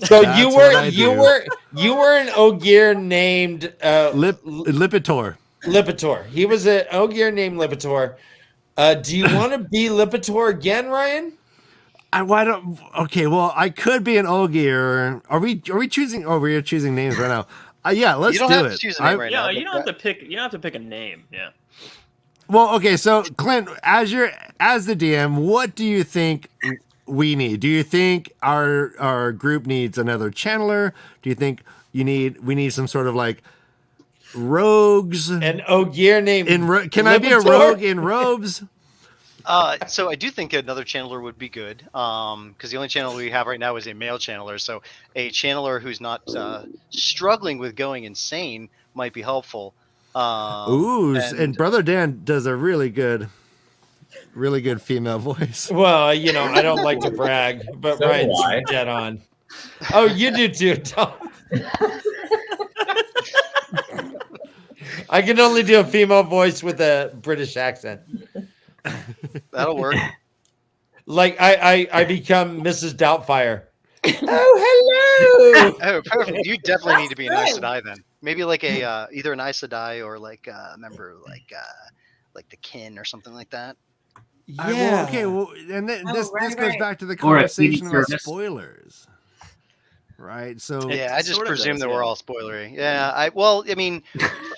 So you were an Ogier named Lipitor. Lipitor. He was an Ogier named Lipitor. Do you want to be Lipitor again, Ryan? Okay, well, I could be an Ogier. Are we choosing? Oh, we're choosing names right now. Yeah, let's do it. You don't have to choose a name right now. You don't have to pick. You don't have to pick a name. Yeah. Well, okay. So, Clint, as the DM, what do you think we need? Do you think our group needs another channeler? Do you think we need some sort of like rogues? An Ogier named Can I be a rogue in robes? So I do think another channeler would be good, because the only channeler we have right now is a male channeler. So a channeler who's not struggling with going insane might be helpful. And Brother Dan does a really good female voice. Well, I don't like to brag, but So Ryan's do I. dead on. Oh, you do too, Tom. I can only do a female voice with a British accent. That'll work. Like I become Mrs. Doubtfire. Oh, hello. Oh, perfect. You definitely need to be an Aes Sedai then. Maybe like a either an Aes Sedai or like a member like the kin or something like that. Yeah. And this goes back to the Or a TV conversation about service. spoilers. Right. So Yeah, I just sort of presume does, that yeah. we're all spoilery. Yeah, I mean,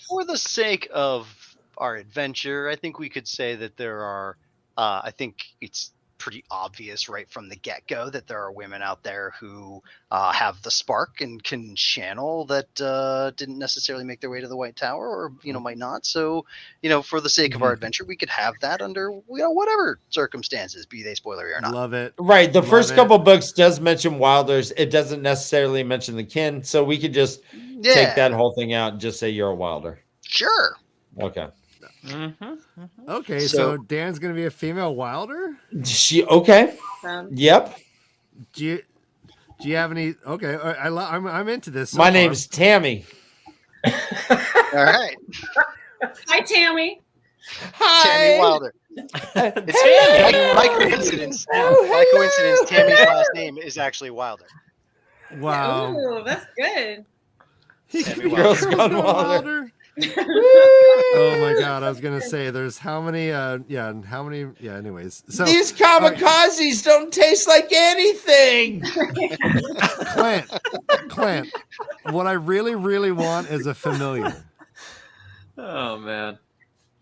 for the sake of our adventure, I think we could say that there are. I think it's pretty obvious right from the get-go that there are women out there who have the spark and can channel that didn't necessarily make their way to the White Tower, or might not. So, for the sake of our adventure, we could have that under whatever circumstances, be they spoilery or not. love it. Right. The first it. couple books does mention Wilders. It doesn't necessarily mention the kin, so we could just take that whole thing out and just say you're a Wilder. Sure. Okay. Okay, so Dan's gonna be a female Wilder. Okay. Yep. Do you have any? Okay, I'm into this. My name's Tammy. All right. Hi, Tammy. Hi. Tammy Wilder. It's by coincidence. By coincidence, Tammy's last name is actually Wilder. Wow. Ooh, that's good. Girls Gone Wilder. Oh my god, I was gonna say there's how many anyways. So these kamikazes don't taste like anything. Clint, what I really want is a familiar. Oh man.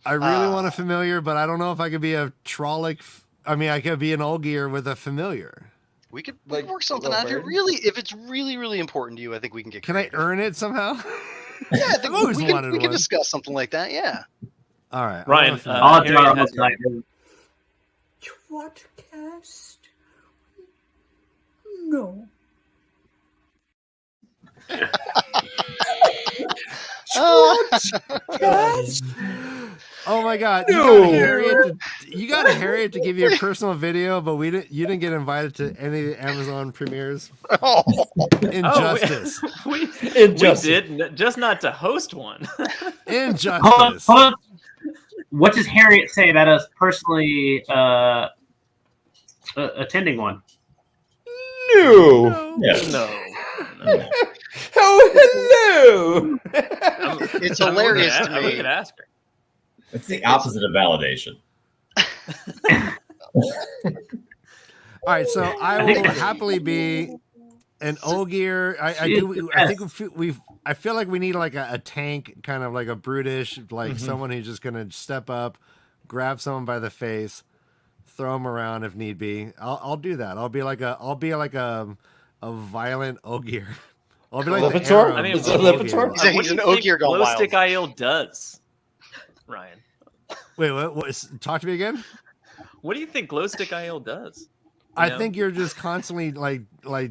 I really want a familiar, but I don't know if I could be a Trolloc. I could be an Olgier with a familiar. We could work something out here. Really, if it's really important to you, I think we can get. Can I earn it somehow? Yeah, I think always we wanted can one. discuss something like that. Yeah. All right, Ryan. tWoTcast? No. Oh my god! You got Harriet to give you a personal video, but you didn't get invited to any of the Amazon premieres. Injustice. We did, just not to host one. Injustice. Hold on. What does Harriet say about us personally attending one? No. Yes. No. Oh, hello. It's hilarious to me. We could ask her. It's the opposite of validation. All right, so I will happily be an Olgier. I feel like we need like a tank, kind of like a brutish, like someone who's just gonna step up, grab someone by the face, throw them around if need be. I'll do that. I'll be like a violent Olgier. I'll be like Lipitor? I mean, is it Lipitor? He's an Ogier gone wild. Glowstick Aiel does, Ryan. Wait, what? Talk to me again. What do you think Glowstick Aiel does? I think you're just constantly like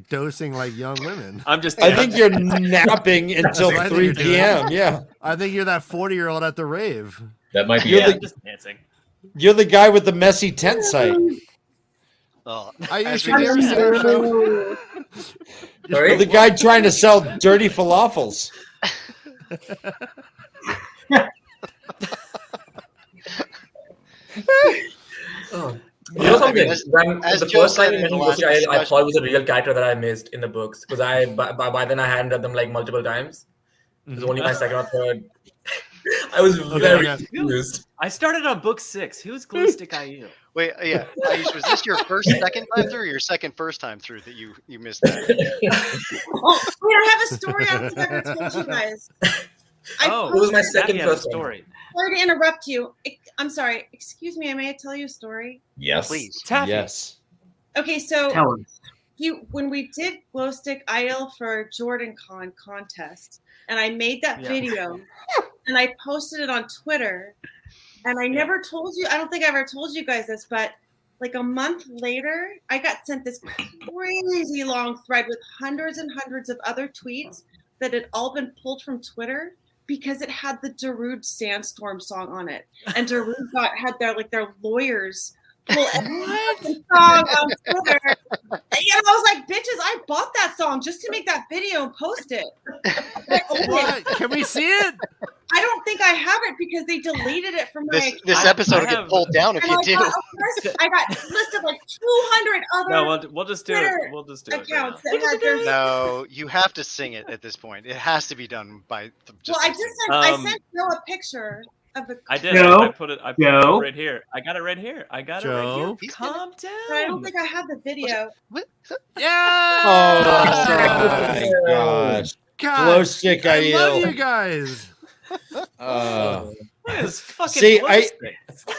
dosing like young women. I think you're napping until 3 p.m. Yeah. I think you're that 40-year-old at the rave. That might be just dancing. You're the guy with the messy tent site. Ayush, have you ever seen our show? You're the guy trying to sell dirty falafels. You know something? The first time you mentioned Glowstick, I thought it was a real character that I missed in the books because by then I hadn't read them like multiple times. It was only my second or third. I was very confused. I started on book 6. Who's Glowstick Aiel? Wait, yeah. Ayush, was this your second time through or your first time through that you missed that? Wait, I have a story I don't think I ever told you guys. It was my second story. Sorry to interrupt you. I'm sorry. Excuse me, may I tell you a story? Yes. Please. Taffy. Yes. Okay, so Tell us. when we did Glowstick Aiel for Jordan Con contest, and I made that video and I posted it on Twitter, and I never told you, I don't think I ever told you guys this, but like a month later, I got sent this crazy long thread with hundreds and hundreds of other tweets that had all been pulled from Twitter because it had the Darude Sandstorm song on it. And Darude had their lawyers pull every song on Twitter. And I was like, bitches, I bought that song just to make that video and post it. What? Can we see it? I don't think I have it because they deleted it from my This episode will get pulled down if you do. I got listed like 200 other No, we'll just do it. We'll just do accounts it. that had their No, you have to sing it at this point. It has to be done by just. Well, I sent Joe a picture of the. I did. Joe? I put it right here. I got it right here. Joe? Calm down. I don't think I have the video. Yeah. Oh my gosh. God, Glowstick I love Aiel. you guys. See,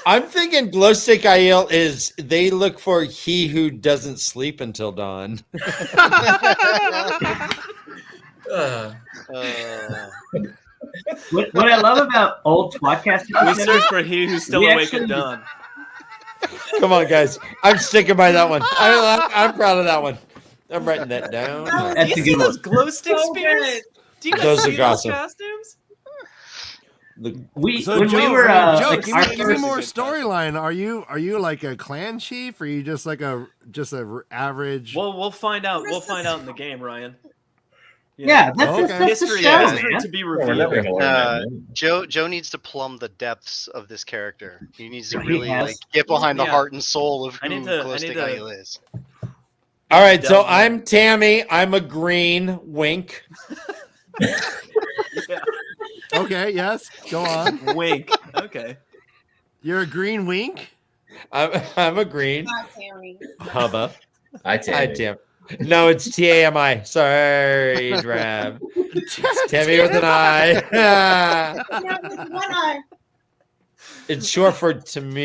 I'm thinking Glowstick Aiel is they look for he who doesn't sleep until dawn. What I love about old tWoTcast, we search for he who's still awake at dawn. Come on, guys. I'm sticking by that one. I'm proud of that one. I'm writing that down. Do you see those glow stick spears? Do you guys see those costumes? Joe, give me more storyline. Are you like a clan chief? Or are you just like a average? Well, we'll find out. We'll find out in the game, Ryan. Yeah, that's history to be revealed. Joe needs to plumb the depths of this character. He needs to really get behind the heart and soul of who Glowstick Aiel is. All right, so I'm Tammy. I'm a green. Wink. Okay, yes. Go on. Wink. Okay. You're a green wink? I'm a green. Hi, Tammy. Hubba. Hi, Tammy. Tam. No, it's T-A-M-I. Sorry, Drab. It's Tammy with an I. One eye. It's short for Tamira's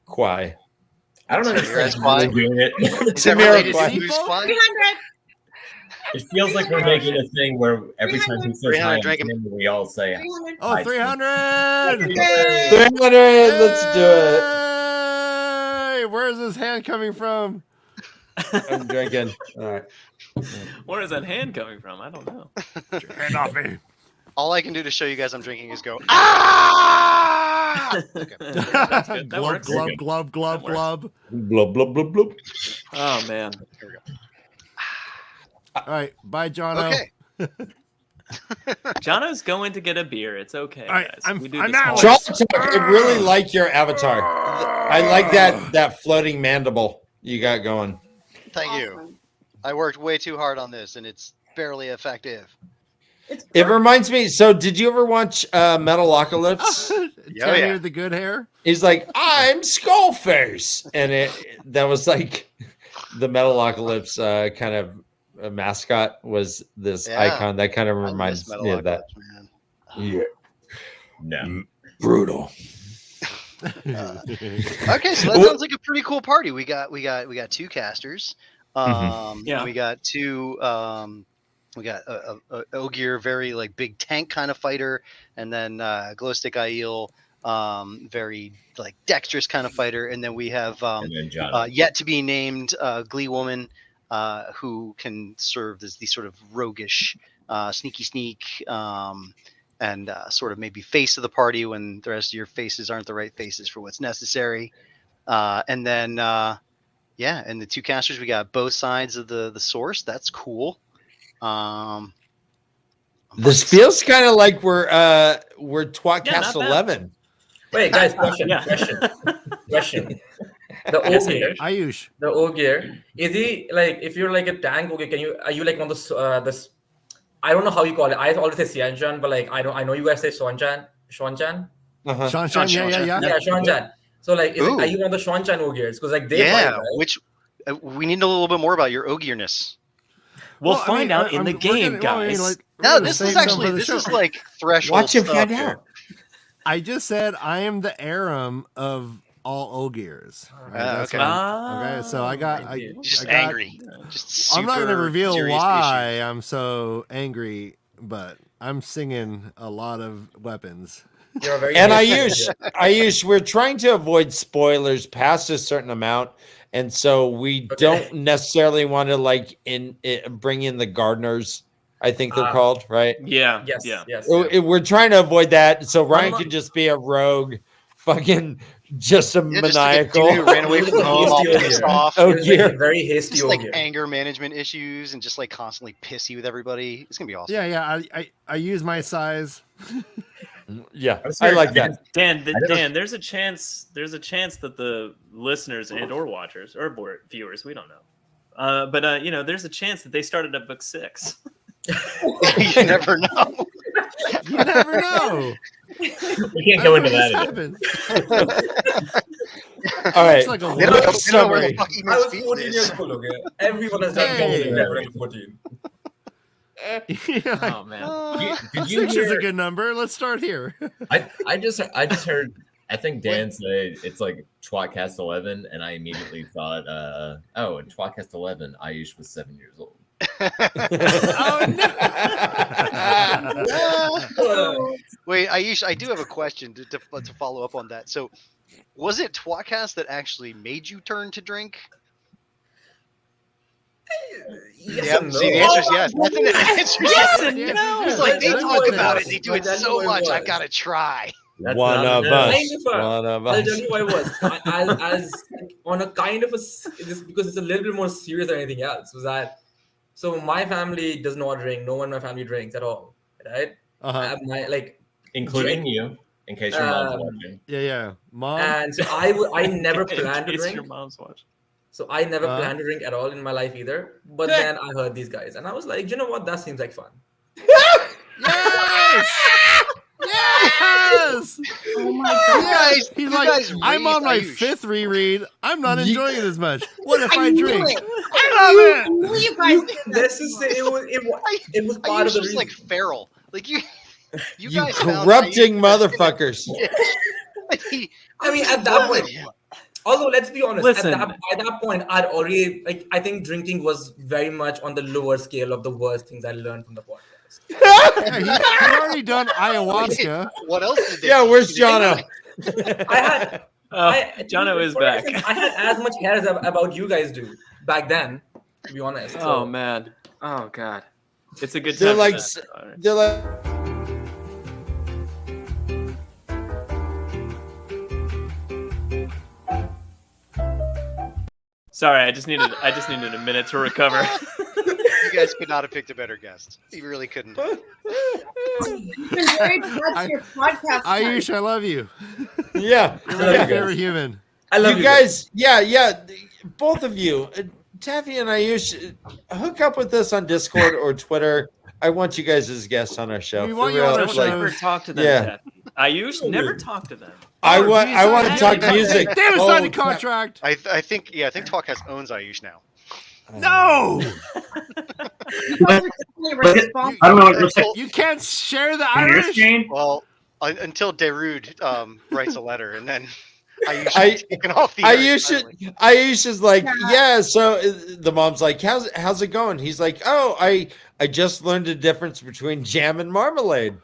Kwai. I don't know if Tamira's it's Kwai? doing it. Tamira Kwai. 300. It feels like we're making a thing where every time he says hi, 300, drink him. we all say 300. Oh, hi, 300! 300. Let's do it. Hey, where's his hand coming from? I'm drinking. All right. Where is that hand coming from? I don't know. Hand off me. All I can do to show you guys I'm drinking is go, ah! Okay. That's good. That Glub, works. glub, glub, glub, That works. glub. Blub, blub, blub, blub. Oh man. Here we go. All right, bye, Jono. Okay. Jono's going to get a beer. It's okay, All right, guys. I'm We do out. this John, I really like your avatar. I like that floating mandible you got going. Thank you. I worked way too hard on this, and it's barely effective. It reminds me. So, did you ever watch Metalocalypse? Tammy with the good hair. He's like, I'm Skullface, and that was like the Metalocalypse kind of mascot was this icon that kind of reminds me of that. Man. Yeah, No. brutal. Okay, so that sounds like a pretty cool party. We got two casters. Yeah. We got two. We got a Ogier, very like big tank kind of fighter, and then Glowstick Aiel, very like dexterous kind of fighter, and then we have And then John. yet to be named Glee Woman, who can serve as the sort of roguish, sneaky sneak, and sort of maybe face of the party when the rest of your faces aren't the right faces for what's necessary. And then, and the two casters, we got both sides of the source. That's cool. This feels kind of like we're Twatcast 11. Wait, guys, question. The Ogier, Ayush. the Ogier, is he like, if you're like a tank Ogier, are you like one of this? I don't know how you call it. I always say Xianzhan, but like I know you guys say Xuanzhan. Sean, yeah. Yeah, Xuanzhan. So like, are you one of the Xuanzhan Ogiers? Because like they fight, right? Which we need to know a little bit more about your Ogierness. We'll find out in the game, guys. No, this is like threshold. Watch him stuff find here. out. I just said I am the Aram of all Ogiers. Okay. Okay, so I got Just I got- angry. Just I'm not going to super reveal serious why issues. I'm so angry, but I'm singing a lot of weapons. You're a very And Ayush, we're trying to avoid spoilers past a certain amount, and so we don't necessarily want to like bring in the gardeners. I think they're called, right? Yeah. Yes. Yeah. Yes. We're trying to avoid that, so Ryan can just be a rogue, fucking just a maniacal. Dude who ran away from home, all pissed off. Ogier. Very hasty Just like Ogier. anger management issues and just like constantly pissy with everybody. It's gonna be awesome. Yeah. I use my size. Yeah, I like that. Dan, there's a chance that the listeners and or watchers or viewers, we don't know. But there's a chance that they started at book 6. You never know. You never know. We can't go into that. All right. Like a They don't know where summary. the fuck even I was speaks 14 is. years old, okay? Everyone has done Hey. never in 14. Oh man. Did you 6 is a hear? good number. Let's start here. I just heard. I think Dan said it's like Twatcast 11, and I immediately thought, in Twatcast 11, Ayush was 7 years old. Wait, Ayush, I do have a question to follow up on that. So, was it Twatcast that actually made you turn to drink? Yes and no. See, the answer is yes. I think the answer is Yes yes. and no. It's like they That's talk what about was. it. They do it That's so what much. was. I've got to try. That's One not of enough. us. One of I'll us. tell you why it was. As on a kind of this because it's a little bit more serious than anything else. Was that so? My family does not drink. No one in my family drinks at all. Right? Including you, in case your mom's watching. Yeah. Mom. And so I never planned to In case drink. your mom's watching. So I never planned to drink at all in my life either. But then I heard these guys, and I was like, you know what? That seems like fun. Yes! Yes! Oh my god! He's like, I'm on my 5th reread. I'm not enjoying it as much. What if I drink? I love it. You guys, this is it was part of the reason. Like feral. Like you guys corrupting motherfuckers. I mean, at that point. Although, let's be honest, Listen. by that point, I'd already I think drinking was very much on the lower scale of the worst things I learned from the podcast. He's already done ayahuasca. What else did they where's Jono? Jono is back. I had as much hair about you guys do back then, to be honest. Oh man. Oh god. It's a good They're time. like, they're like. Sorry, I just needed a minute to recover. You guys could not have picked a better guest. You really couldn't. Ayush, I love you. Yeah, you're my favorite human. I love you guys. Yeah, both of you, Taffy and Ayush, hook up with us on Discord or Twitter. I want you guys as guests on our show. We want you on our show. Never talk to them. Yeah. Ayush, never talk to them. I want to talk music. Damn, it's not a contract. I think tWoTcast owns Ayush now. No. I don't know what it looks like. You can't share the On your Irish. screen? Well, until Darude writes a letter, and then Ayush taken off the Ayush is like, yeah. So the mom's like, how's it going? He's like, oh, I just learned the difference between jam and marmalade.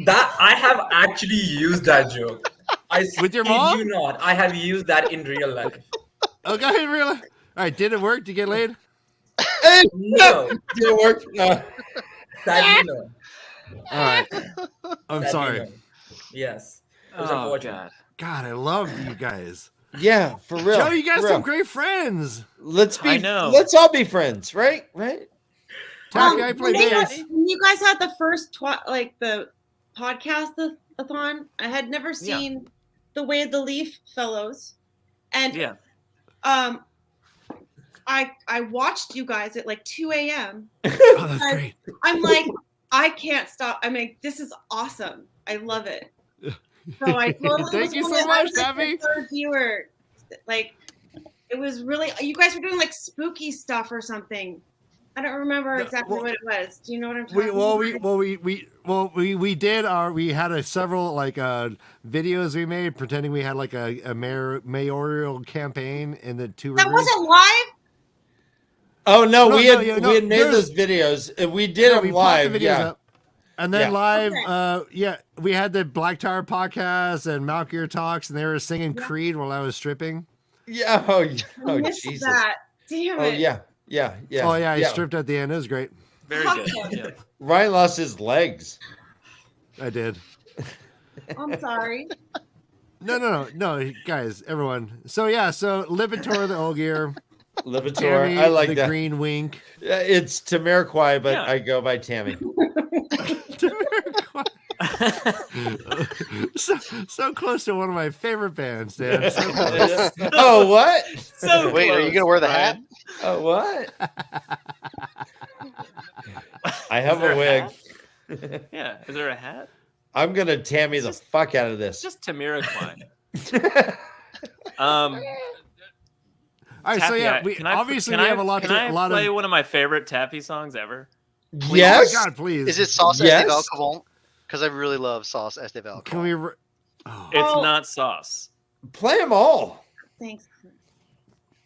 That I have actually used that joke. With your mom? You not. I have used that in real life. Okay, in real life. All right, did it work? Did you get laid? No. Did it work? No. Sadly, no. All right. I'm Sadly, sorry. no. Yes. It was Oh unfortunate. God, I love you guys. Yeah, for real. Joe, you guys for some real. great friends. Let's I know. Let's all be friends, right? Taffy, I play bass. When you guys had the first the podcast-a-thon, I had never seen the Way of the Leaf fellows, and I watched you guys at like 2 a.m. Oh, that's great. I'm like, I can't stop. I mean, this is awesome. I love it. So I totally Thank you so much, Taffy. Third viewer, like, it was really. You guys were doing like spooky stuff or something. I don't remember exactly what it was. Do you know what I'm talking about? We did we had several videos we made pretending we had like a mayoral campaign in the two That rivers. wasn't live. Oh no, we had made there's- those videos. And we did them we popped live. the videos Yeah. up. And then live, Okay. we had the Black Tower podcast and Mount Gear Talks, and they were singing Creed while I was stripping. Yeah. I Oh missed Jesus. that. Damn Oh it. yeah. Oh yeah, I stripped at the end. It was great. Very Fuck good. it. Yeah. Ryan lost his legs. I did. I'm sorry. No, guys, everyone. So Lipitor the Olgier, Lipitor. Tammy, I like the that. Green Wink. It's Tamariquai, but Yeah. I go by Tammy. so close to one of my favorite bands, Dan. So close. Oh, what? So Wait, are you gonna wear the hat? Oh, what? I have a wig. Yeah. Is there a hat? I'm gonna Tammy the fuck out of this. Just Tamariquai. All right, so Taffy, we obviously we have a lot Can I play of. one of my favorite Taffy songs ever? Yes. Oh my God, please. Is it Sauce Yes. Esteval Cavon? Because I really love Sauce Esteval. Can we? It's not sauce. Play them all. Thanks.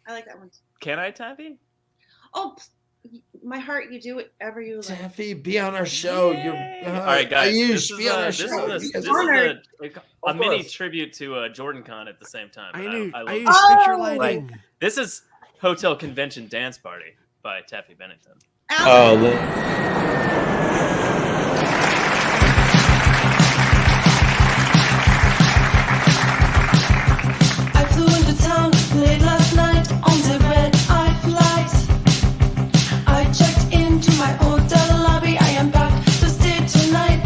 I like that one. Can I, Taffy? Oh, my heart, you do whatever you like. Taffy, be on our show. You're All right, guys. Ayush, be on our show. This is Honored. a mini tribute to Jordan Con at the same time. but I love I it. use picture lighting. This is Hotel Convention Dance Party by Taffy Bennington. I flew into town late last night on the red-eye flight. I checked into my hotel lobby. I am back to stay tonight.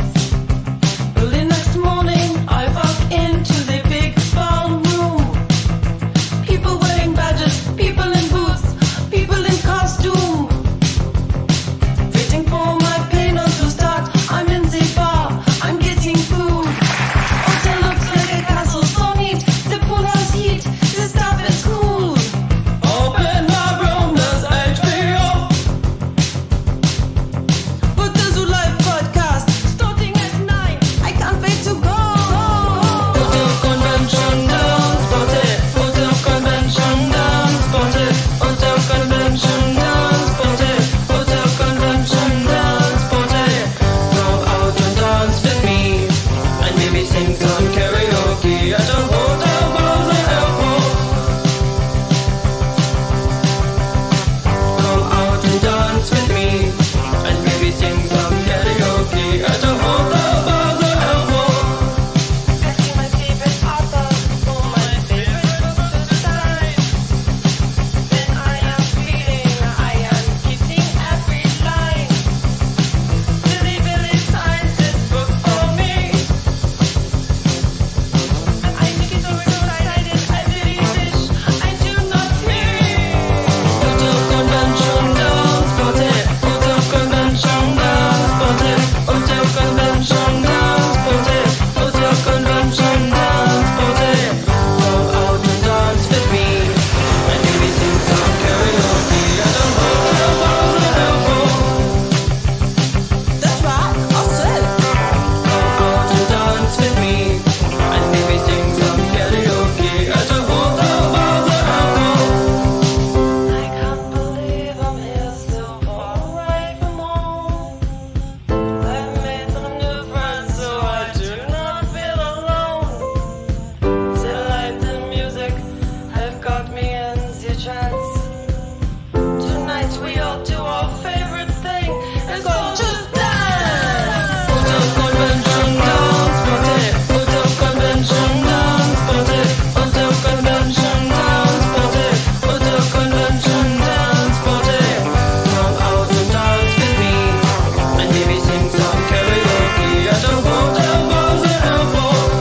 Early next morning, I walk into the big ballroom. People wearing badges, some karaoke at a hotel bar or airport. Come out and dance with me, and maybe sing some karaoke at a hotel bar or airport. Picking my favorite author for my favorite book to sign. When I am reading, I am kissing every line. Billy Billy signs this book for me. I think it's so excited, I really wish I do not hear. Hotel convention dance party, hotel convention dance party, hotel convention dance party, hotel convention dance party. Come out and dance with me, and maybe sing some karaoke at a hotel bar or airport. That's right, I'll say. Come out and dance with me, and maybe sing some karaoke at a hotel bar or airport. I can't believe I'm here so far away from home. I've made some new friends so I do not feel alone. Till light and music have got me in the trance. Tonight we all do our favorite thing, it's called just dance. Hotel convention dance party, hotel convention dance party, hotel convention dance party, hotel convention dance party. Come out and dance with me, and maybe sing some karaoke at a hotel bar or airport.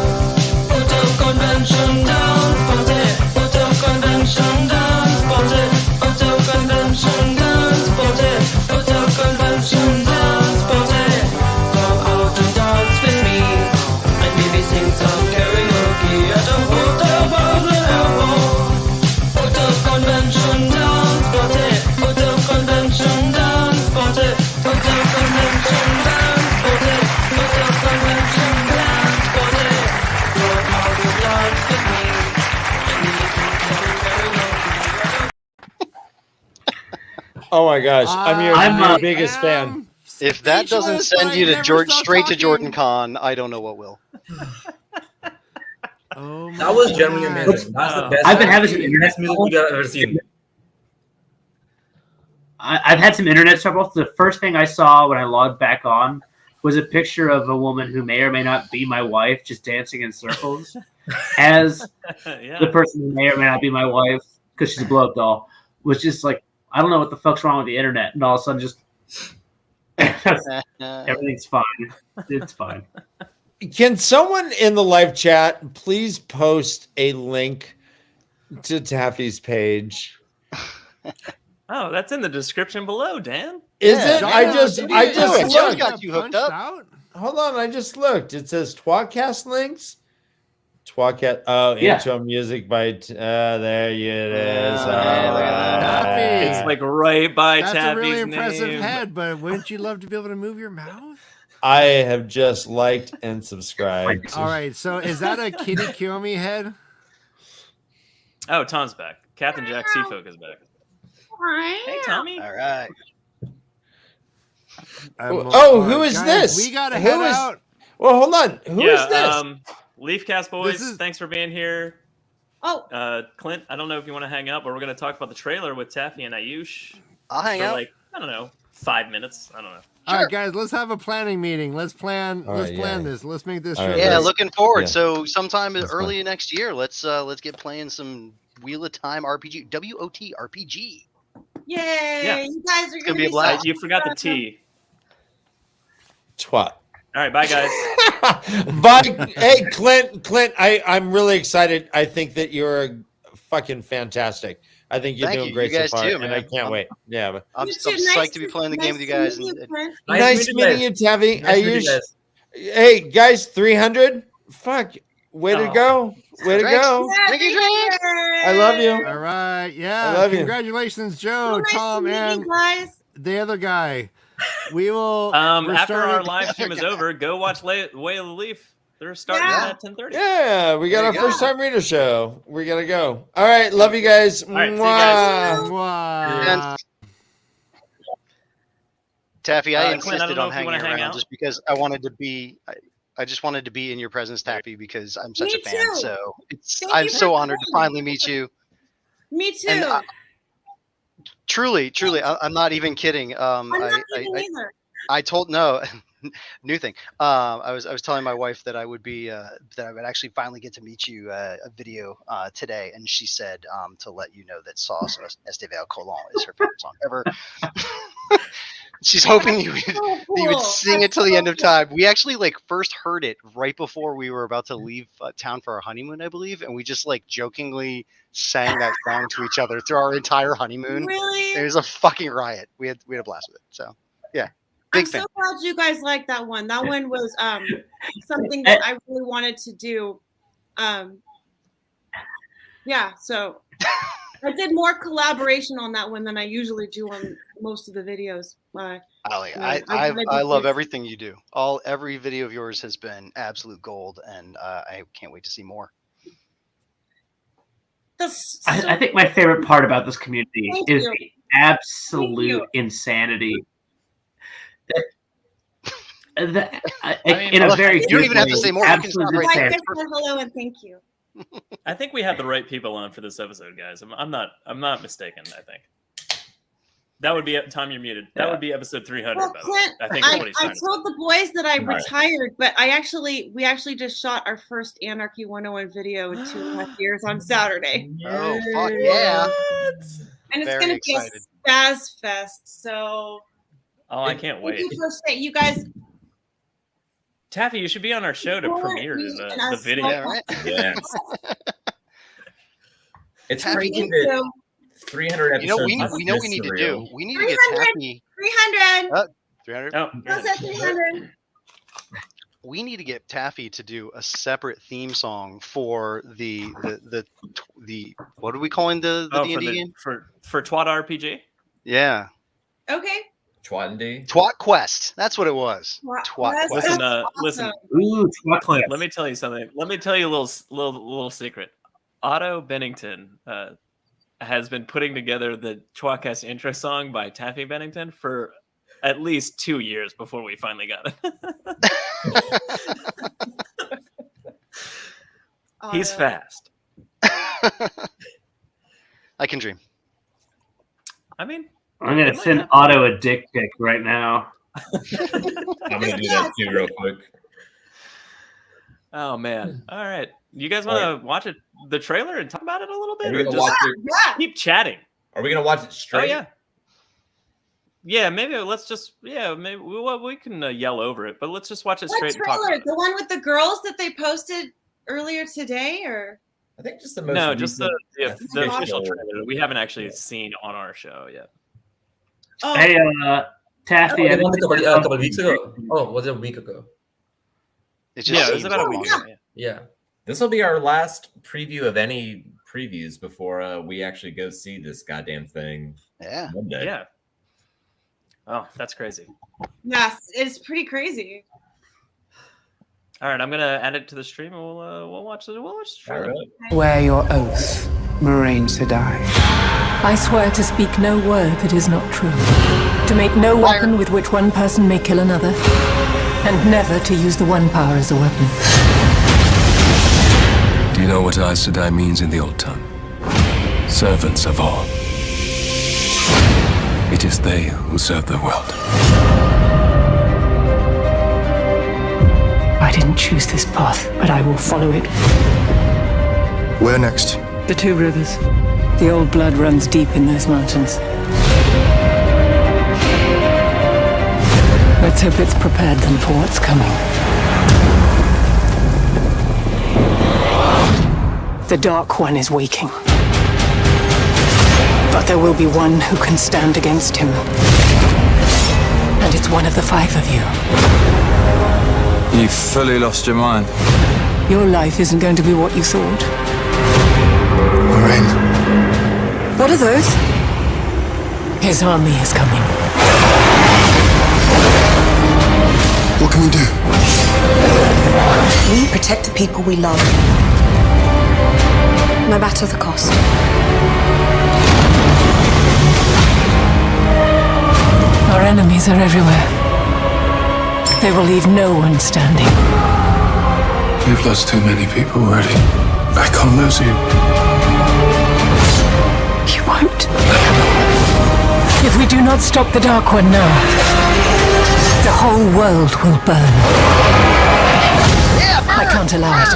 Hotel convention dance party, hotel convention dance party, hotel convention dance party, hotel convention dance party. Come out and dance with me, and maybe sing some karaoke at a hotel bar or airport. Hotel convention dance party, hotel convention dance party, hotel convention dance party, hotel convention dance party. Come out and dance with me, and maybe sing some karaoke. Oh my gosh, I'm your biggest fan. If that doesn't send you to straight to Jordan Con, I don't know what will. That was genuinely amazing. That's the best. I've been having some internet best music video I've ever seen. I've had some internet trouble. The first thing I saw when I logged back on was a picture of a woman who may or may not be my wife just dancing in circles as the person who may or may not be my wife because she's a blow-up doll was just like, I don't know what the fuck's wrong with the internet. And all of a sudden just everything's fine. It's fine. Can someone in the live chat please post a link to Taffy's page? Oh, that's in the description below, Dan. Is it? I just Joe got you hooked up. Hold on, I just looked. It says tWoTcast links. tWoTcast. Oh, Yeah. intro music by. There it is. Taffy. It's like right by That's Taffy's a really impressive name. head, but wouldn't you love to be able to move your mouth? I have just liked and subscribed. All right, so is that a Kitty Kiyomi head? Oh, Tom's back. Captain Jack Seafolk is back. Hey, Tommy. All right. Who is guys, this? We gotta head out. Well, hold on. Who is this? Leafcast boys, thanks for being here. Oh, Clint, I don't know if you want to hang up, but we're going to talk about the trailer with Taffy and Ayush. I'll hang out. Like, I don't know, 5 minutes. I don't know. All right, guys, let's have a planning meeting. Let's plan. All Let's right, plan yeah. this. Let's make this. All show right, Yeah, good. looking forward. Yeah. So sometime That's early next year, let's get playing some Wheel of Time RPG, WOT RPG. yay! Yeah. You guys are gonna gonna be a be blast. so You forgot the T. Twat. All right, bye, guys. But hey, Clint, I'm really excited. I think that you're fucking fantastic. I think you're Thank doing you. great You guys so far, too, and man. I can't wait. Yeah, but I'm You so too. Nice psyched to be playing the game with you guys. And, nice meeting you, Taffy. Nice meeting you Ayush. guys. Hey, guys, 300. Fuck, way to Oh. go, way to go. Thank you, Drake. I love you. All right, yeah. I love you. Congratulations, Joe, Nice Tom, to meet and you guys. the other guy. We will. we're After our starting- live stream is over, go watch Way of the Leaf. They're starting Yeah. at 10:30. Yeah, we got There our you go. first time reader show. We gotta go. All right, love you guys. right, see you guys. Mwah. Mwah. Taffy, I Clint, I don't insisted know on if you hanging wanna hang around out. just because I wanted to be. I just wanted to be in your presence, Taffy, because I'm such Me a fan. too. So Thank I'm you so for honored to coming. finally meet you. Me too. And truly, I'm not even kidding. I'm not kidding either. I told new thing. I was telling my wife that I would be that I would actually finally get to meet you a video today, and she said to let you know that Sauce Estevao Colon is her favorite song ever. She's hoping you would sing it till the end of time. We actually first heard it right before we were about to leave town for our honeymoon, I believe, and we just jokingly sang that song to each other through our entire honeymoon. Really? It was a fucking riot. We had a blast with it. So yeah, I'm so glad you guys liked that one. That one was something that I really wanted to do. Yeah, so I did more collaboration on that one than I usually do on most of the videos. I love everything you do. Every video of yours has been absolute gold, and I can't wait to see more. I think my favorite part about this community is the absolute insanity. In a very you don't even have to say more. You can stop right there. Hello and thank you. I think we have the right people on for this episode, guys. I'm not mistaken. I think that would be Tom. You're muted. That would be episode 300. Well, by the way. I think I told the boys that I retired, but we actually just shot our first Anarchy 101 video in 2.5 years on Saturday. Oh fuck yeah! And it's gonna be a spaz fest. So. Oh, I can't wait. You guys. Taffy, you should be on our show to premiere the video. Yeah, right? Yeah. It's crazy that 300 episodes. We know we need to do. We need to get Taffy. 300. 300. Oh, how's that 300? We need to get Taffy to do a separate theme song for the what are we calling the D&D game? For TWoT RPG? Yeah. Okay. TWoT and D. TWoT Quest. That's what it was. TWoT Quest. Listen. Ooh, TWoT Quest. Let me tell you something. Let me tell you a little secret. Otto Bennington has been putting together the tWoTcast intro song by Taffy Bennington for at least 2 years before we finally got it. He's fast. I can dream. I mean, I'm gonna send Otto a dick pic right now. I'm gonna do that too, real quick. Oh man! All right, you guys want to watch the trailer and talk about it a little bit, or just keep chatting? Are we gonna watch it straight? Oh yeah. Maybe let's just maybe we can yell over it, but let's just watch it straight. What trailer? The one with the girls that they posted earlier today, or I think just the most. Just the official trailer that we haven't actually seen on our show yet. Oh. Hey, Taffy. A couple weeks ago. Oh, was it a week ago? It was about a week ago. Yeah. This will be our last preview of any previews before we actually go see this goddamn thing. Yeah. Monday. Yeah. Oh, that's crazy. Yes, it's pretty crazy. All right, I'm gonna add it to the stream, and we'll watch the trailer. Right. Swear your oath, Moraine Sedai. I swear to speak no word that is not true, to make no weapon with which one person may kill another, and never to use the one power as a weapon. Do you know what Aes Sedai means in the old tongue? Servants of all. It is they who serve the world. I didn't choose this path, but I will follow it. Where next? The two rivers. The old blood runs deep in those mountains. Let's hope it's prepared them for what's coming. The Dark One is waking. But there will be one who can stand against him. And it's one of the five of you. You've fully lost your mind. Your life isn't going to be what you thought. Moraine. What are those? His army is coming. What can we do? We protect the people we love. No matter the cost. Our enemies are everywhere. They will leave no one standing. We've lost too many people already. I can't lose you. You won't. If we do not stop the Dark One now, the whole world will burn. I can't allow it.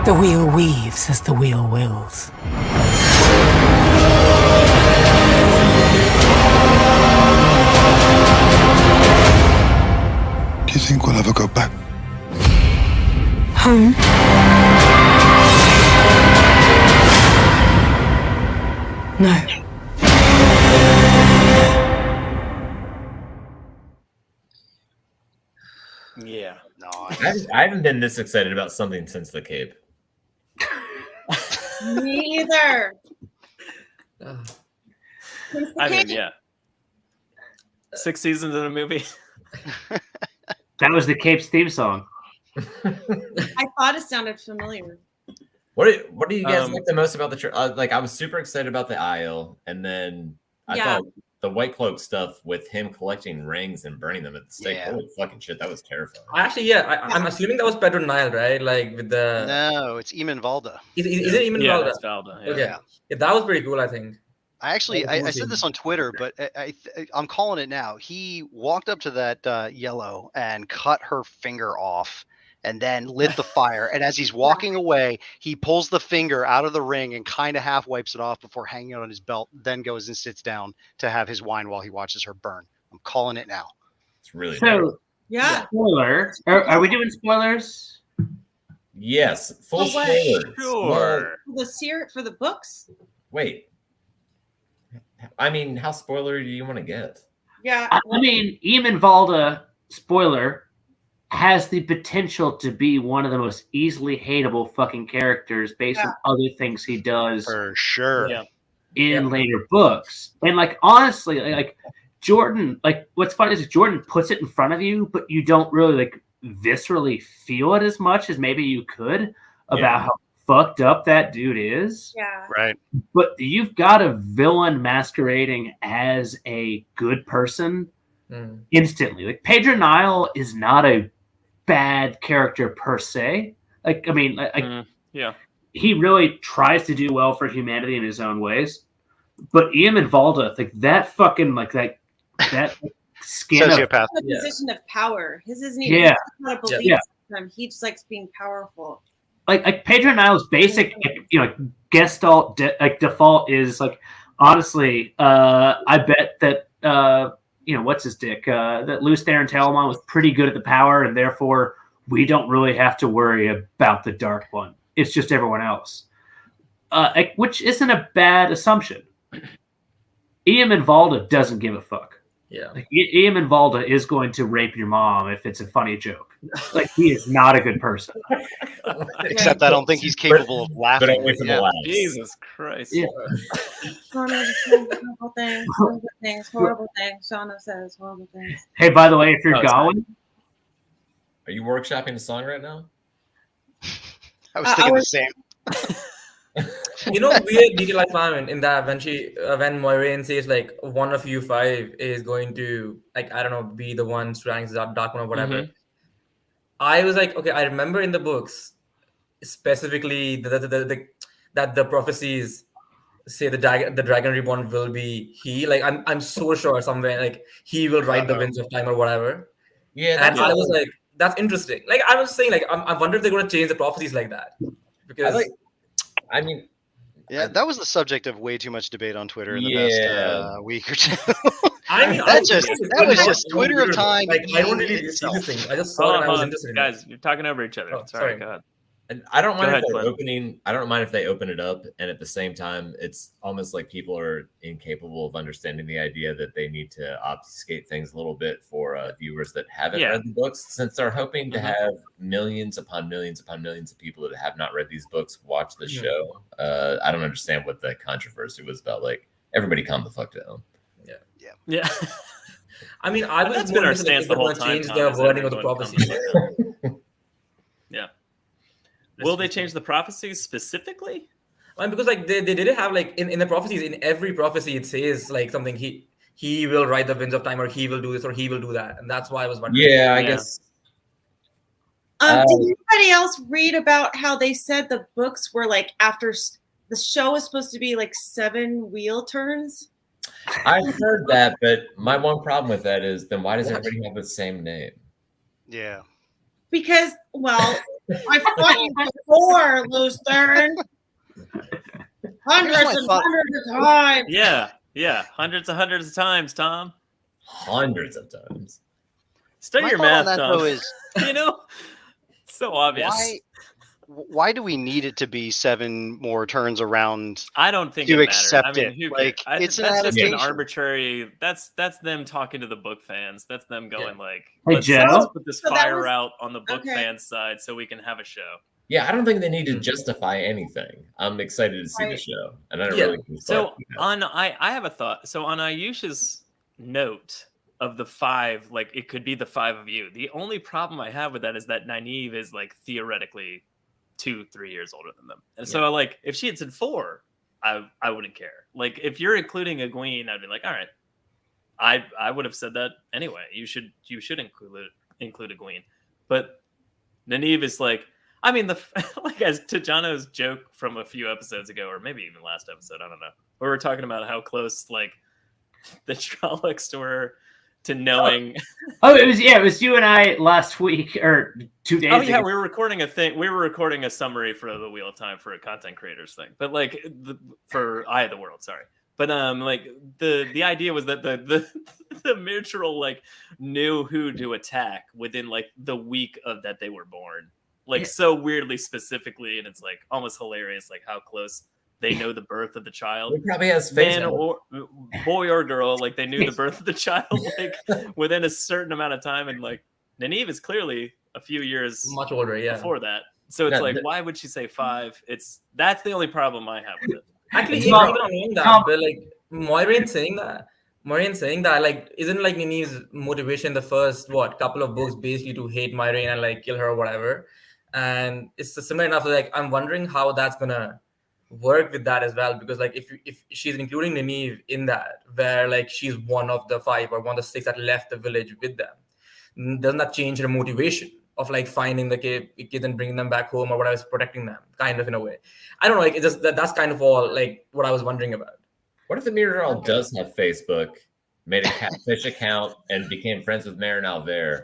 The wheel weaves as the wheel wills. Do you think we'll ever go back? Home? No. Yeah. No, I haven't been this excited about something since The Cape. Me either. I mean, yeah. 6 seasons in a movie. That was the Cape's theme song. I thought it sounded familiar. What do you guys like the most about the like? I was super excited about the Isle, and then I thought the White Cloak stuff with him collecting rings and burning them at the stake. Yeah. Holy fucking shit, that was terrifying. Actually, I'm assuming that was Pedro Nile, right? Like with the No, it's Eamon Valda. Is it Eamon Yeah, Valda? that's Valda. Yeah. Okay. Yeah, that was pretty cool. I think. I said this on Twitter, but I'm calling it now. He walked up to that yellow and cut her finger off and then lit the fire. And as he's walking away, he pulls the finger out of the ring and kind of half wipes it off before hanging it on his belt, then goes and sits down to have his wine while he watches her burn. I'm calling it now. It's really So, spoiler. Are we doing spoilers? Yes, full For what? spoiler. Sure. For the books? Wait. I mean, how spoiler do you want to get? Yeah. I mean, Eamon Valda, spoiler, has the potential to be one of the most easily hateable fucking characters based on other things he does for sure in later books. And like honestly, like Jordan, like what's funny is Jordan puts it in front of you, but you don't really like viscerally feel it as much as maybe you could about how fucked up that dude is. Yeah. Right. But you've got a villain masquerading as a good person instantly. Like Pedro Nile is not a bad character per se. Like, I mean, he really tries to do well for humanity in his own ways. But Eamon Valda, like that fucking that skin sociopath. A position of power. His isn't even he's not a belief system. He just likes being powerful. Like Pedro Nile's basic, gestalt default is like honestly, I bet that what's his dick that Lews Theron Telamon was pretty good at the power, and therefore we don't really have to worry about the Dark One. It's just everyone else, which isn't a bad assumption. Eamon Valda doesn't give a fuck. Yeah, like Eamon Valda is going to rape your mom if it's a funny joke. Like he is not a good person. Except I don't think he's capable of laughing. But only from the laughs. Jesus Christ. Yeah. Shauna says horrible things. Shauna says horrible things. Hey, by the way, if you're going, are you workshopping a song right now? I was thinking the same. Weird detail I found in that when Moiraine says like one of you five is going to be the one surrounding the Dark One or whatever. I was like, okay, I remember in the books specifically that the prophecies say the Dragon Reborn will be he. Like I'm so sure somewhere like he will ride the winds of time or whatever. Yeah, and I was like, that's interesting. Like I was saying, like I wonder if they're going to change the prophecies like that because. That was the subject of way too much debate on Twitter in the past week or two. That was just Twitter of time. Like, I don't really see this thing. I just saw it and I was interested in it. Guys, you're talking over each other. Sorry, go ahead. And I don't mind I don't mind if they open it up, and at the same time, it's almost like people are incapable of understanding the idea that they need to obfuscate things a little bit for viewers that haven't read the books, since they're hoping to have millions upon millions upon millions of people that have not read these books watch the show. I don't understand what the controversy was about. Like, everybody calm the fuck down. Yeah. I mean, I was that's been our stance the whole time. Change the wording of the prophecy. Yeah. Will they change the prophecies specifically? And because like they did have like in the prophecies, in every prophecy it says like something he will ride the winds of time, or he will do this, or he will do that, and that's why I was wondering. Yeah, I guess. Did anybody else read about how they said the books were like after the show was supposed to be like 7 wheel turns? I've heard that, but my one problem with that is then why does everybody have the same name? Yeah. Because, well, I fought you before, Lucerne. Hundreds and hundreds of times. Yeah. Hundreds of times, Tom. Hundreds of times. Study your math, Tom. Is, you know, so obvious. Why do we need it to be 7 more turns around? I don't think to it accept matters. I mean, it. Like it's that's just an an arbitrary. That's them talking to the book fans. That's them going like, Hey, let's Joe? put this So that fire was- out on the book okay. fans' side so we can have a show. Yeah, I don't think they need to justify anything. I'm excited to see the Right. show, and I don't really. So I have a thought. So on Ayush's note of the 5, like it could be the 5 of you. The only problem I have with that is that Nynaeve is like theoretically 2-3 years older than them, and so like if she had said 4, I wouldn't care. Like if you're including Egwene, I'd be like, all right, I would have said that anyway. You should include Egwene, but Nynaeve is like. I mean, like as to Jono's joke from a few episodes ago, or maybe even last episode, I don't know. We were talking about how close like the Trollocs were to knowing. It was you and I last week or 2 days. Oh yeah, ago. we were recording a thing. We were recording a summary for the Wheel of Time for a content creators thing, but like for Eye of the World, sorry. But like the idea was that the mutual like knew who to attack within like the week of that they were born. Like so weirdly specifically, and it's like almost hilarious, like how close they know the birth of the child. He probably has man or boy or girl, like they knew the birth of the child like within a certain amount of time, and like Nynaeve is clearly a few years much older, before that. So it's like, why would she say 5? That's the only problem I have with it. Actually, even on that, but like Moiraine saying that, like, isn't like Nynaeve's motivation the first couple of books basically to hate Moiraine and like kill her or whatever. And it's similar enough. Like, I'm wondering how that's gonna work with that as well, because like if she's including Nynaeve in that, where like she's one of the 5 or one of the 6 that left the village with them, doesn't that change her motivation of like finding the kids and bringing them back home or whatever, protecting them, kind of in a way? I don't know. Like it's just that's kind of all like what I was wondering about. What if the Mirror does have Facebook, made a catfish account, and became friends with Marin Alver?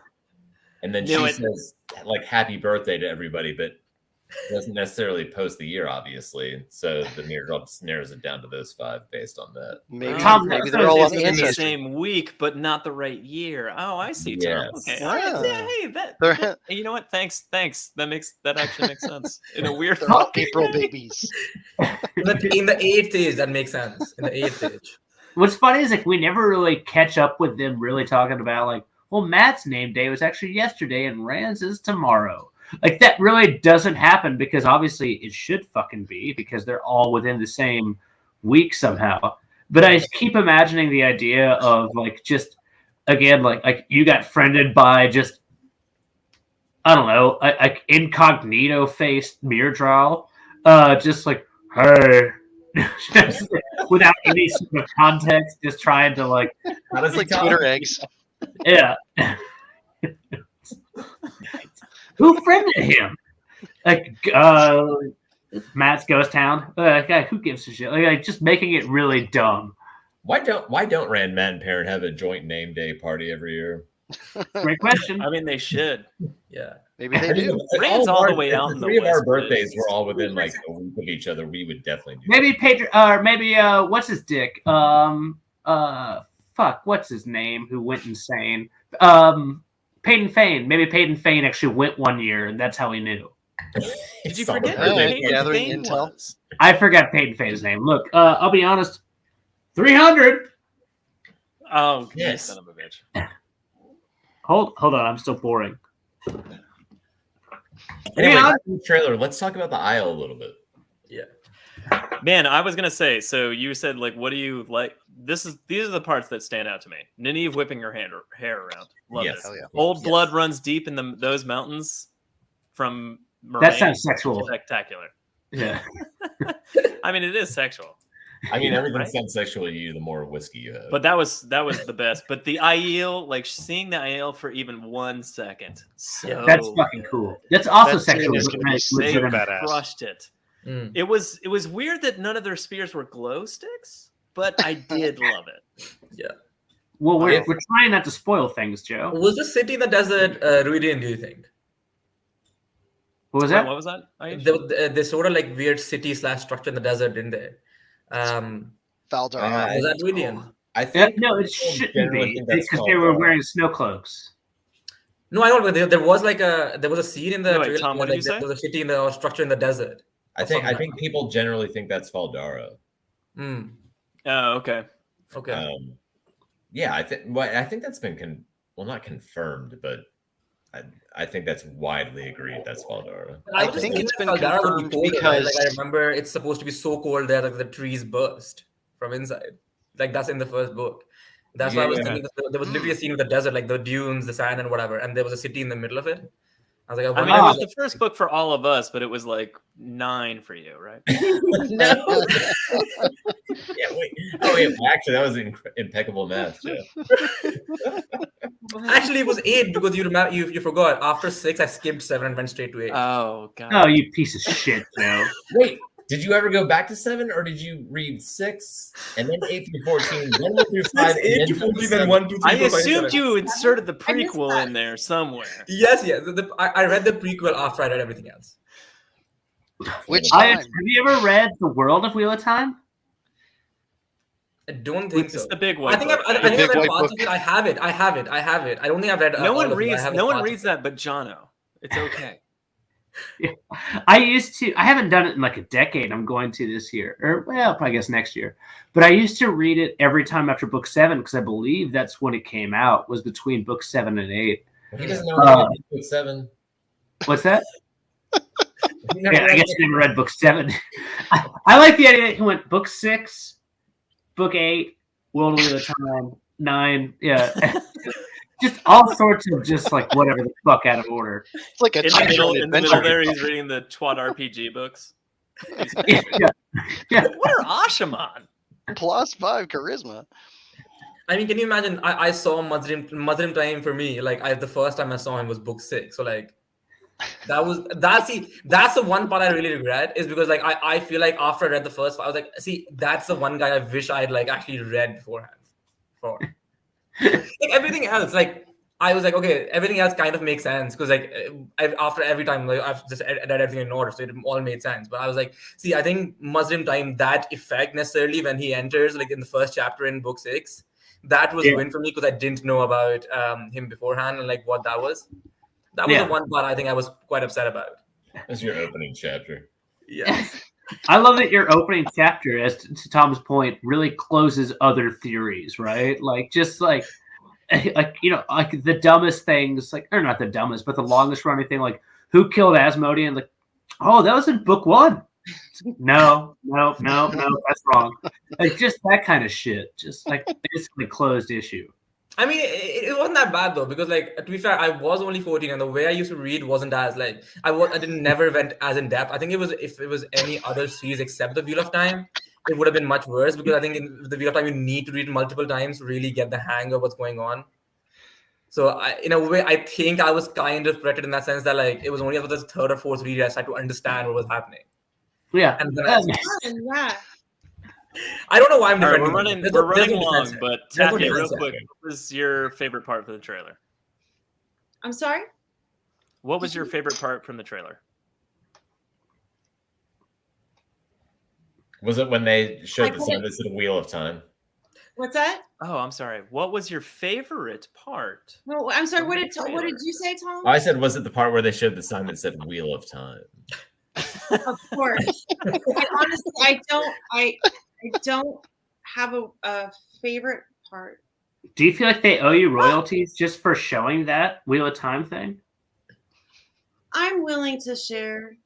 And then she says, like, happy birthday to everybody, but doesn't necessarily post the year, obviously. So the Mirror just narrows it down to those 5 based on that. Maybe, maybe they're all on in the same week, but not the right year. Oh, I see. Yes. Okay. Yeah. Hey, you know what? Thanks. That actually makes sense. In a weird They're all April babies. But in the 8th age, that makes sense. In the 8th age. What's funny is like we never really catch up with them really talking about like, well, Matt's name day was actually yesterday and Rand's is tomorrow. Like that really doesn't happen because obviously it should fucking be because they're all within the same week somehow. But I keep imagining the idea of like just again like you got friended by just I don't know like incognito faced Myrddraal, just like hey. Just, without any sort of context, just trying to like how does like Twitter eggs. Yeah. Who friended him? Like Matt's Ghost Town. Who gives a shit? Like just making it really dumb. Why don't Rand, Matt, and Perrin have a joint name day party every year? Great question. I mean, they should. Yeah. Maybe they do. Rand's all the way out in the Three of our West birthdays were all within like a week of each other. We would definitely do. Maybe Pedro, or maybe what's his dick? Fuck, what's his name? Who went insane? Peyton Fane. Maybe Peyton Fane actually went one year, and that's how he knew. Did you forget who Peyton gathering Fane intel? was? I forgot Peyton Fane's name. Look, I'll be honest. 300. Oh, Yes. son of a bitch. Hold on, I'm still pouring. Anyway, Yeah. back to the trailer. Let's talk about the Isle a little bit. Yeah. Man, I was gonna say. So you said like, what do you like? These are the parts that stand out to me. Nynaeve whipping her hair around. Love Yes. it. Hell yeah. Old blood runs deep in those mountains from Moraine. That sounds sexual. Spectacular. Yeah. I mean, it is sexual. I mean, everything right? sounds sexual to you the more whiskey you have. But that was the best. But the Aiel, like seeing the Aiel for even 1 second, so that's fucking cool. That's also That scene sexual. is gonna be so they badass. crushed it. Mm. It was weird that none of their spears were glow sticks, but I did love it. Yeah. Well, we're trying not to spoil things, Joe. Was the city in the desert Ruidian, do you think? What was that? What was that? They sort of like weird city / structure in the desert, didn't they? Valdar. Was that Ruidian? I think no, it shouldn't be because they were wearing snow cloaks. No, I know, but there was a scene in the Wait, Tom, what did you say? There was a city in the structure in the desert. I think people generally think that's Valdara. Mm. Oh, okay. Okay. Yeah, I think that's been not confirmed, but I think that's widely agreed that's Valdara. I think it's been Valdara would confirmed be colder, because right? Like, I remember it's supposed to be so cold there that the trees burst from inside. Like that's in the first book. That's why I was thinking that there was literally a scene of the desert, like the dunes, the sand, and whatever, and there was a city in the middle of it. I was like, I mean, it was the first book for all of us, but it was like 9 for you, right? No. Yeah, wait. Oh, yeah. Actually, that was impeccable math, Jeff. Actually, it was 8 because you remember you forgot. After 6, I skipped 7 and went straight to 8. Oh god. Oh, you piece of shit, Joe. Wait, did you ever go back to 7, or did you read 6 and then 8 through 14, then 1 through 5, 8 to 14, then 1, 2, 3, I 4, 5, assumed 7. you inserted the prequel in there somewhere. Yes. I read the prequel after I read everything else. which Have time? you ever read The World of Wheel of Time? I don't think so. It's the big white I think book. I've read parts of it. I have it. I don't think I've read. No one all of it. I reads. have No one parts reads of it. that, but Jono. It's okay. I haven't done it in like a decade. I'm going to this year, or well, I guess next year. But I used to read it every time after book 7 because I believe that's when it came out. Was between book 7 and 8. He doesn't know what book 7. What's that? Yeah, I guess I never read book 7. I like the idea that he went book 6, book 8, World of Wheel of Time, 9. Yeah. Just all sorts of just like whatever the fuck out of order. It's like a In the middle there, adventure. he's reading the TWoT RPG books. Yeah. What are Ashaman? +5 charisma. I mean, can you imagine? I saw Mazrim Time for me. Like the first time I saw him was book 6. So like that's the one part I really regret is because like I feel like after I read the first part, I was like, see, that's the one guy I wish I'd like actually read beforehand. Like everything else, like I was like, okay, everything else kind of makes sense because like after every time like I've just read everything in order, so it all made sense. But I was like, see, I think Muslim Time, that effect necessarily when he enters like in the first chapter in book 6, that was a win for me because I didn't know about him beforehand and like what that was. That was the one part I think I was quite upset about. That's your opening chapter. Yeah. I love that your opening chapter, as to Tom's point, really closes other theories, right? Like just like you know, like the dumbest things, like or not the dumbest, but the longest running thing, like who killed Asmodean? Like, oh, that was in book 1. No, that's wrong. Like just that kind of shit. Just like basically closed issue. I mean, it wasn't that bad though, because like to be fair, I was only 14, and the way I used to read wasn't as like I never went as in depth. I think if it was any other series except the Wheel of Time, it would have been much worse because I think in the Wheel of Time you need to read multiple times to really get the hang of what's going on. So in a way, I think I was kind of protected in that sense that like it was only after the 3rd or 4th read I started to understand what was happening. Yeah, and then Yeah. I don't know why I'm All right, defending. we're running long, here. but There's no Taffy, real defense quick, here. what was your favorite part for the trailer? I'm sorry? What was your favorite part from the trailer? Was it when they showed Like the sign that said Wheel of Time? What's that? Oh, I'm sorry. What was your favorite part? No, I'm sorry. What did trailer. you say, Tom? I said, was it the part where they showed the sign that said Wheel of Time? Of course. Honestly, I don't have a favorite part. Do you feel like they owe you royalties just for showing that Wheel of Time thing? I'm willing to share.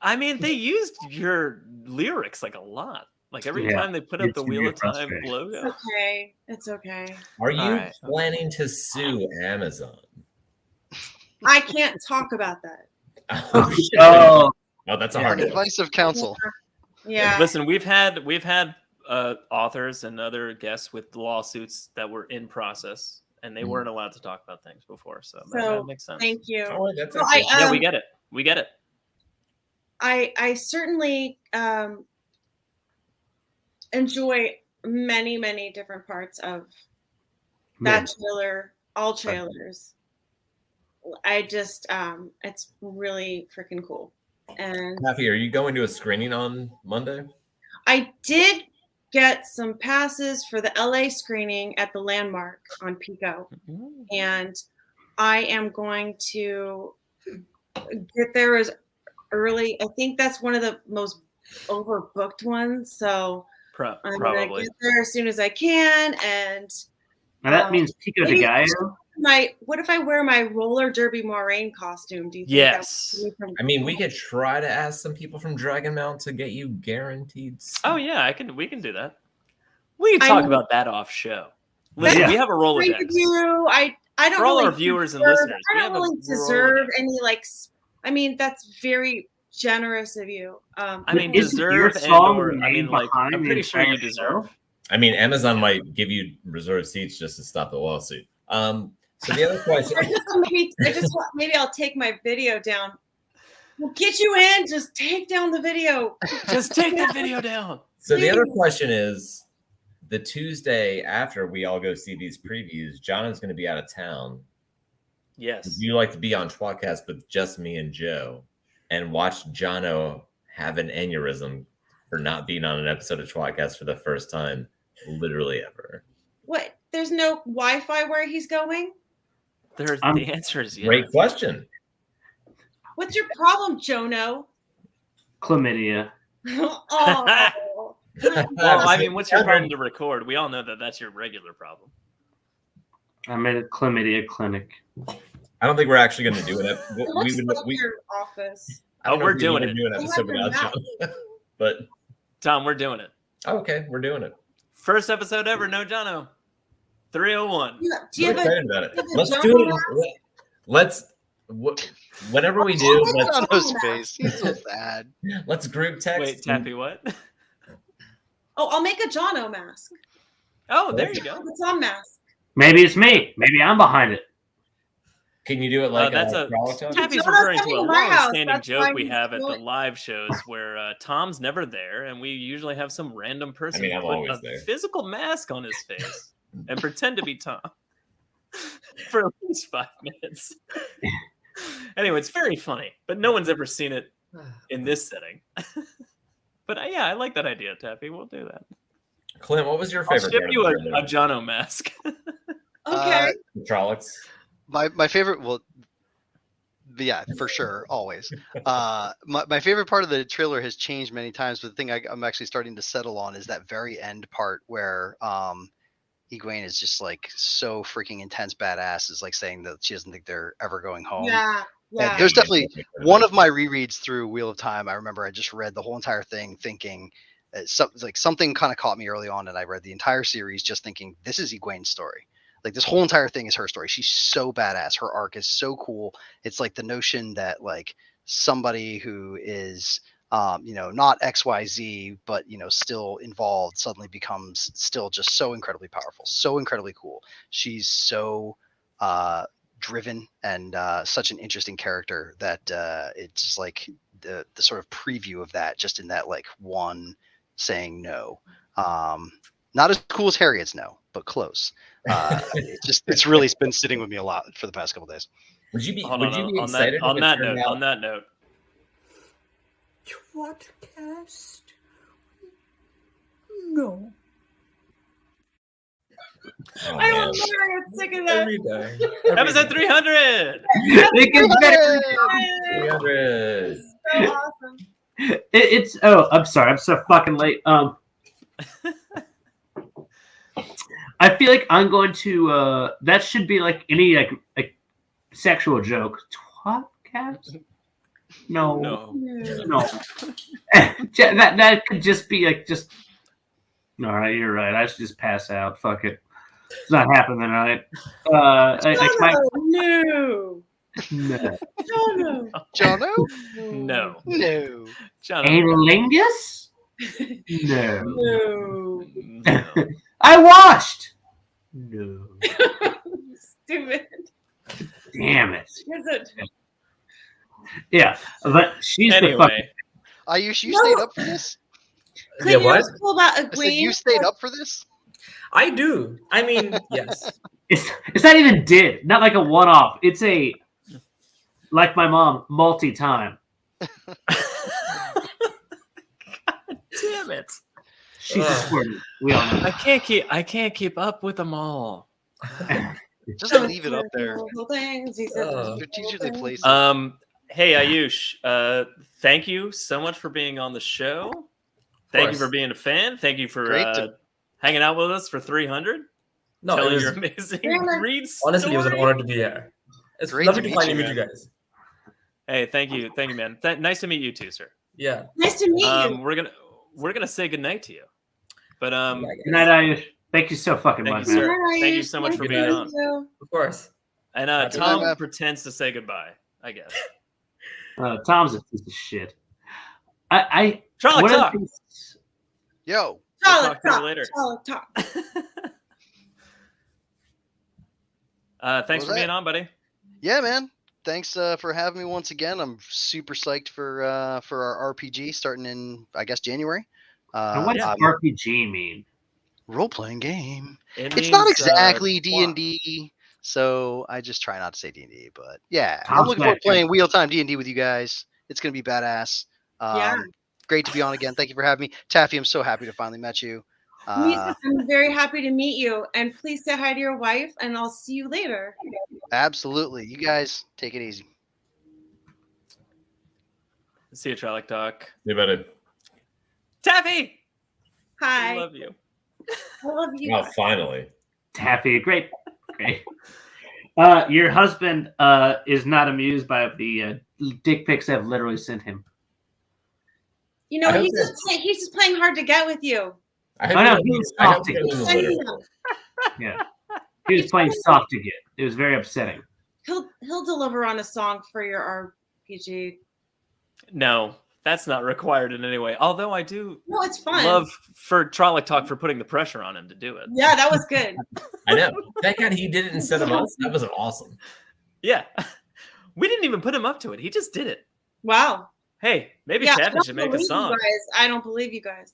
I mean, they used your lyrics like a lot. Like every time they put up the Wheel of Time logo. It's okay. It's okay. Are you planning to sue Amazon? I can't talk about that. Oh, Oh, that's a hard advice of counsel. Yeah. Listen, we've had authors and other guests with lawsuits that were in process, and they weren't allowed to talk about things before. So that makes sense. Thank you. Oh, that's Well, yeah, we get it. We get it. I certainly enjoy many different parts of that trailer, all trailers. I just it's really freaking cool. And Taffy, are you going to a screening on Monday? I did get some passes for the LA screening at the Landmark on Pico, and I am going to get there as early. I think that's one of the most overbooked ones, so I'm gonna get there as soon as I can. And now that means Pico de Gallo. What if I wear my roller derby Moraine costume? Do you think yes. I mean, we could try to ask some people from Dragon Mount to get you guaranteed. Oh yeah, we can do that. We can talk about that off show. Listen, we have a Rolodex. I don't for all really our viewers and deserve, listeners. I don't really deserve any I mean, that's very generous of you. I mean, deserve and or I mean, like I'm pretty sure you deserve. I mean, Amazon might give you reserved seats just to stop the lawsuit. So the other question, maybe I'll take my video down. We'll get you in. Just take down the video. Just take the video down. So the other question is, the Tuesday after we all go see these previews, Jono's going to be out of town. Yes. Would you like to be on tWoTcast with just me and Joe and watch Jono have an aneurysm for not being on an episode of tWoTcast for the first time, literally ever? What? There's no Wi-Fi where he's going? The answer is yes. Great question. What's your problem, Jono? Chlamydia. Oh. Well, I mean, what's your problem to record? We all know that that's your regular problem. I'm at a chlamydia clinic. I don't think we're actually going to do it. Your office. We're doing it. Do an episode without John. But Tom, we're doing it. Oh, okay, we're doing it. First episode ever, no Jono. 301. Do you have excited about it. Let's do it. Whatever we do. Let's on his face. He's so sad. Let's group text. Wait, Taffy, what? Oh, I'll make a Jono mask. Oh, there you go. It's on mask. Maybe it's me. Maybe I'm behind it. Can you do it like that's Taffy's referring to a long-standing joke we have at the live shows where Tom's never there, and we usually have some random person put a physical mask on his face and pretend to be Tom for at least 5 minutes. Anyway, it's very funny, but no one's ever seen it in this setting. But yeah, I like that idea, Taffy. We'll do that. Clint, what was your favorite? I'll ship you a Jono mask. Okay. Trollocs. My favorite, well, yeah, for sure, always. My favorite part of the trailer has changed many times, but the thing I'm actually starting to settle on is that very end part where Egwene is just like so freaking intense badass, is like saying that she doesn't think they're ever going home. Yeah. There's definitely one of my rereads through Wheel of Time. I remember I just read the whole entire thing thinking something kind of caught me early on, and I read the entire series just thinking this is Egwene's story. Like this whole entire thing is her story. She's so badass. Her arc is so cool. It's like the notion that like somebody who is not XYZ, but still involved suddenly becomes still just so incredibly powerful, so incredibly cool. She's so driven and such an interesting character that it's just like the sort of preview of that, just in that like one saying no. Not as cool as Harriet's no, but close. It's really been sitting with me a lot for the past couple of days. Would you be excited on that note? tWoTcast? No. Oh, I will never get sick of that. Every day. Episode 300. 300. So awesome. I'm sorry. I'm so fucking late. I feel like I'm going to. That should be like any like sexual joke. tWoTcast? No. That could just be like just. All right, you're right. I should just pass out. Fuck it. It's not happening tonight. No. No. Jono? No. No. Analingus? No. No. I washed. No. Stupid. Damn it. Is it? Yeah, but she's the fucking. Ayush, you stayed up for this? Yeah, what? About I said you stayed up for this? I do. I mean, yes. It's not even did. Not like a one-off. It's a, like my mom, multi-time. Damn it. She's a squirty. We all know. I can't keep up with them all. Just leave it up there. Strategically placed. Hey Ayush, thank you so much for being on the show. Thank you for being a fan. Thank you for hanging out with us for 300. No, telling it was your amazing read honestly, it was an story. honor to be here. It's Great lovely to to meet finally you, meet you man. guys. Hey, thank you, man. Nice to meet you too, sir. Yeah. Nice to meet you. We're gonna say goodnight to you. But Good night, Ayush. Thank you so fucking thank much, you, man. sir. Thank you so much for being on. Of course. And Good Tom night. pretends to say goodbye, I guess. Tom's a piece of shit. I Charlie, one of the talk. things- Yo. We'll talk to you later. Talk. Thanks for being on, buddy. Yeah, man. Thanks for having me once again. I'm super psyched for our RPG starting in, I guess, January. And what does RPG mean? Role-playing game. It's not exactly D&D, so I just try not to say D&D. But yeah, I'm looking forward to playing Wheel-Time D&D with you guys. It's going to be badass. Great to be on again. Thank you for having me. Taffy, I'm so happy to finally met you. I'm very happy to meet you. And please say hi to your wife, and I'll see you later. Absolutely. You guys take it easy. See you, Trellick Talk. You better. Taffy! Hi. I love you. I love you. Oh, finally. Taffy, great. Your husband is not amused by the dick pics I've literally sent him. You know, he's just playing hard to get with you. I know he was soft to get. Yeah, he was playing soft to get. It was very upsetting. He'll deliver on a song for your RPG. No, that's not required in any way. Although I do it's fun. love for Trollic Talk for putting the pressure on him to do it. Yeah, that was good. I know. Thank God he did it instead of us. That was awesome. Yeah. We didn't even put him up to it. He just did it. Wow. Hey, maybe Yeah, Taffy should make a song. I don't believe you guys.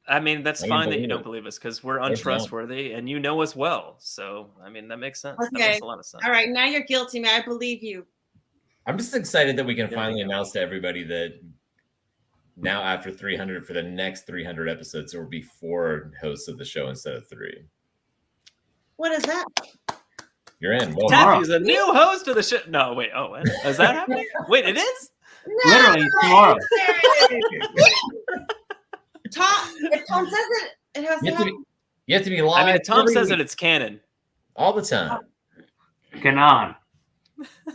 I mean, that's I don't fine that you believe don't it. believe us because we're don't. untrustworthy and you know us well. So, I mean, that makes sense. That Okay. makes a lot of sense. All right, now you're guilty, man. I believe you. I'm just excited that we can finally announce to everybody that now after 300 for the next 300 episodes, there will be 4 hosts of the show instead of 3. What is that? You're in. Well, Taffy's a new host of the show. No, wait. Oh, is that happening? Wait, it is? Literally tomorrow. If Tom says it has to happen. You have to be live. I mean, if Tom every says week, it, it's canon. all the time. Canon.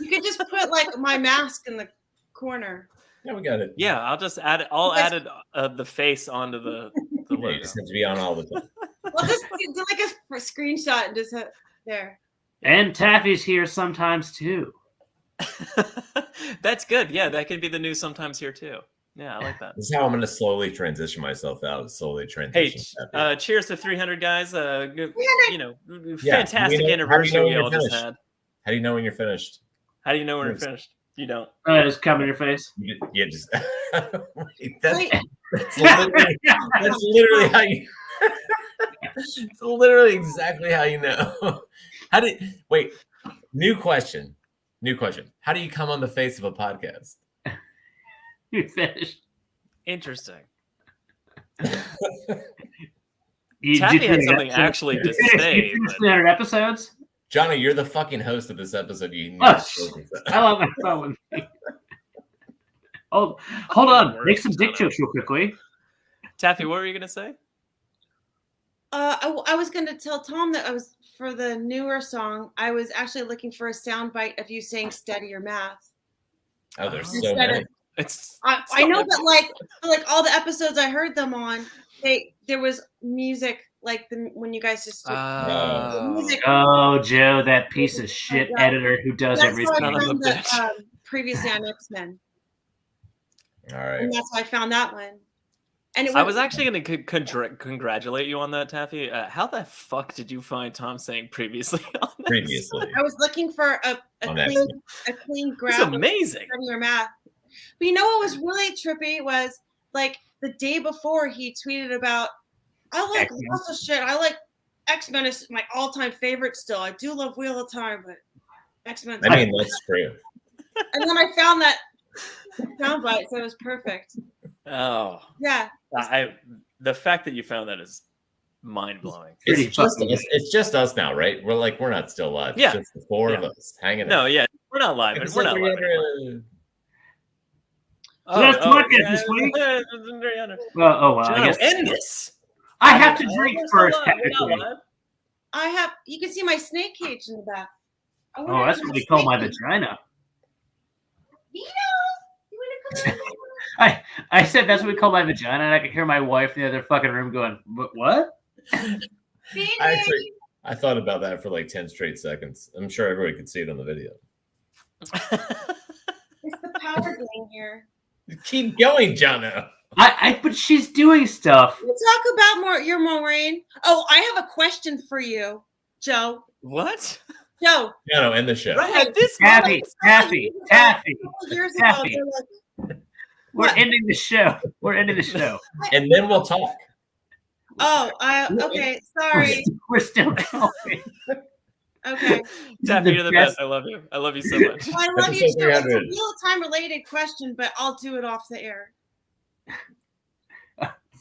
You could just put like my mask in the corner. Yeah, we got it. Yeah, I'll just add it. I'll add the face onto the Yeah, logo. you just have to be on all the time. Well, just do like a screenshot and just hit there. And Taffy's here sometimes too. That's good. Yeah, that could be the new sometimes here too. Yeah, I like that. This is how I'm going to slowly transition myself out. Slowly Hey, transition. cheers to 300 guys. Yeah. Fantastic How do you know anniversary when we you're all just finished? had. How do you know when you're finished? How do you know when you're finished? You don't. Just come in your face. Yeah, just that's literally how you. It's literally exactly how you know. Wait? New question. How do you come on the face of a podcast? You finished. Interesting. You Taffy had something actually to say. You 300 episodes? Johnny, you're the fucking host of this episode. I love my phone. Hold on. Make some dick jokes real quickly. Taffy, what were you going to say? I was going to tell Tom that I was, for the newer song, I was actually looking for a soundbite of you saying study your math. Oh, there's so Instead many. of- I know, but like all the episodes I heard them on, there was music like when you guys just did Oh. the music. Oh, Joe, that piece of shit editor who does That's everything. how I found the, previously on X-Men. All right. And that's how I found that one. And it I was actually going to congratulate you on that, Taffy. How the fuck did you find Tom saying previously on this? Previously. I was looking for a clean grab. It's amazing. Of your math. But you know what was really trippy was like the day before he tweeted about, I like lots of shit. I like X-Men is my all-time favorite still. I do love Wheel of Time, but X-Men. I mean, that's true. And then I found that soundbite, so it was perfect. Oh. Yeah. The fact that you found that is mind-blowing. It's just us now, right? We're not still live. Yeah. It's just the four of us hanging out. No, yeah. We're not live. We're not live. So that's podcast this week. Well, I guess end this. I have to drink first, technically. You can see my snake cage in the back. Oh, that's what we call my vagina. I said that's what we call my vagina, and I could hear my wife in the other fucking room going, "What?" I thought about that for like 10 straight seconds. I'm sure everybody could see it on the video. It's the power thing here. Keep going, Jono. But she's doing stuff. We'll talk about your Maureen. Oh, I have a question for you, Joe. What? Joe. No, end the show. Right, this Taffy. Years ago, they're like, We're ending the show. We're ending the show. And then we'll talk. Oh, okay. Sorry. We're still going. Okay. Taffy, you're the best. I love you. I love you so much. Well, I love you too. It's a real-time related question, but I'll do it off the air.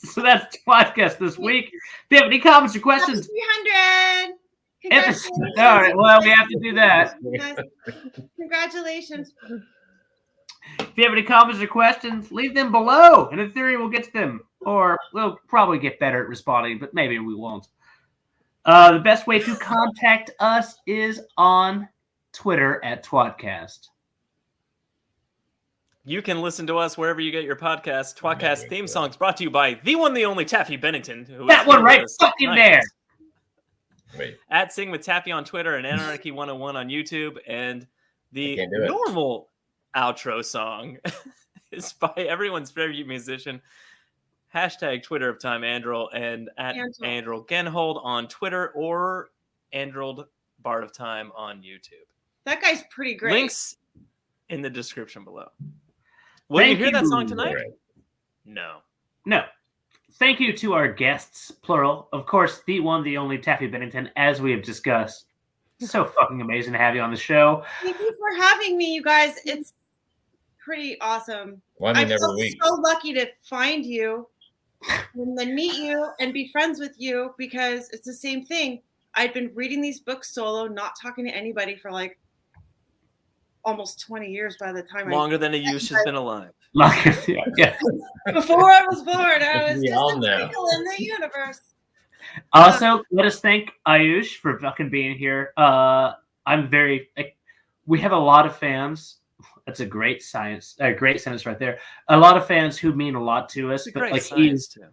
So that's the podcast this week. If you have any comments or questions, 300. All right. Well, we have to do that. Congratulations. If you have any comments or questions, leave them below, and in theory, we'll get to them. Or we'll probably get better at responding, but maybe we won't. The best way to contact us is on Twitter at tWoTcast. You can listen to us wherever you get your podcasts. tWoTcast theme songs brought to you by the one, the only Taffy Bennington. That one right fucking there. Wait. At Sing with Taffy on Twitter and Anarchy 101 on YouTube. And the normal outro song is by everyone's favorite musician. Hashtag Twitter of Time Andrel and at Andrel Genhold on Twitter or Andrel Bard of Time on YouTube. That guy's pretty great. Links in the description below. Will you hear that song tonight? No. Thank you to our guests, plural. Of course, the one, the only Taffy Bennington, as we have discussed. So fucking amazing to have you on the show. Thank you for having me, you guys. It's pretty awesome. Well, I mean, I'm every week. so lucky to find you and then meet you and be friends with you because it's the same thing. I'd been reading these books solo, not talking to anybody for like almost 20 years by the time longer than Ayush has been alive. Yeah. Before I was born, I was We just all a know. twinkle in the universe. Also, let us thank Ayush for fucking being here. I'm very we have a lot of fans. That's a great sentence right there. A lot of fans who mean a lot to us. It's a but great like science too.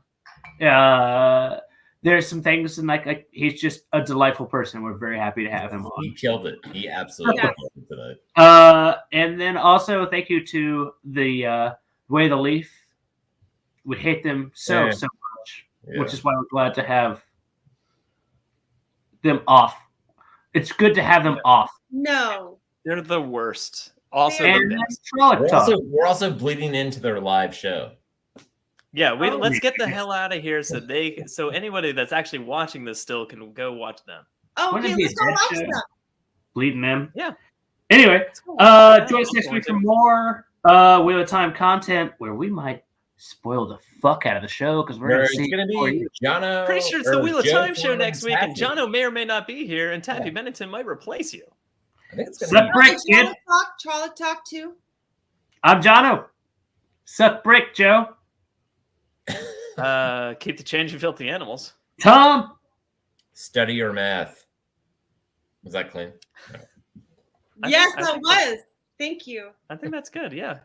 There's some things and like he's just a delightful person. We're very happy to have him on. He killed it. He absolutely killed it tonight. And then also thank you to the Way the Leaf. We hate them so much, which is why we're glad to have them off. It's good to have them off. No. They're the worst. Also, And the that's best. Frolic Talk. We're also bleeding into their live show. Yeah, let's get the hell out of here so anybody that's actually watching this still can go watch them. Oh, okay, let's go watch them. Bleeding them. Yeah. Anyway, join us next week for more Wheel of Time content where we might spoil the fuck out of the show because we're going to be Jono. Pretty sure it's the Wheel of Joe Time show next week, and Taffy. Jono may or may not be here, and Taffy Bennington might replace you. I think it's going to be Trolloc Talk too. I'm Jono. Suck brick, Joe. Keep the change, you filthy animals. Tom. Study your math. Was that clean? No. Yes, that was. Thank you. I think that's good. Yeah.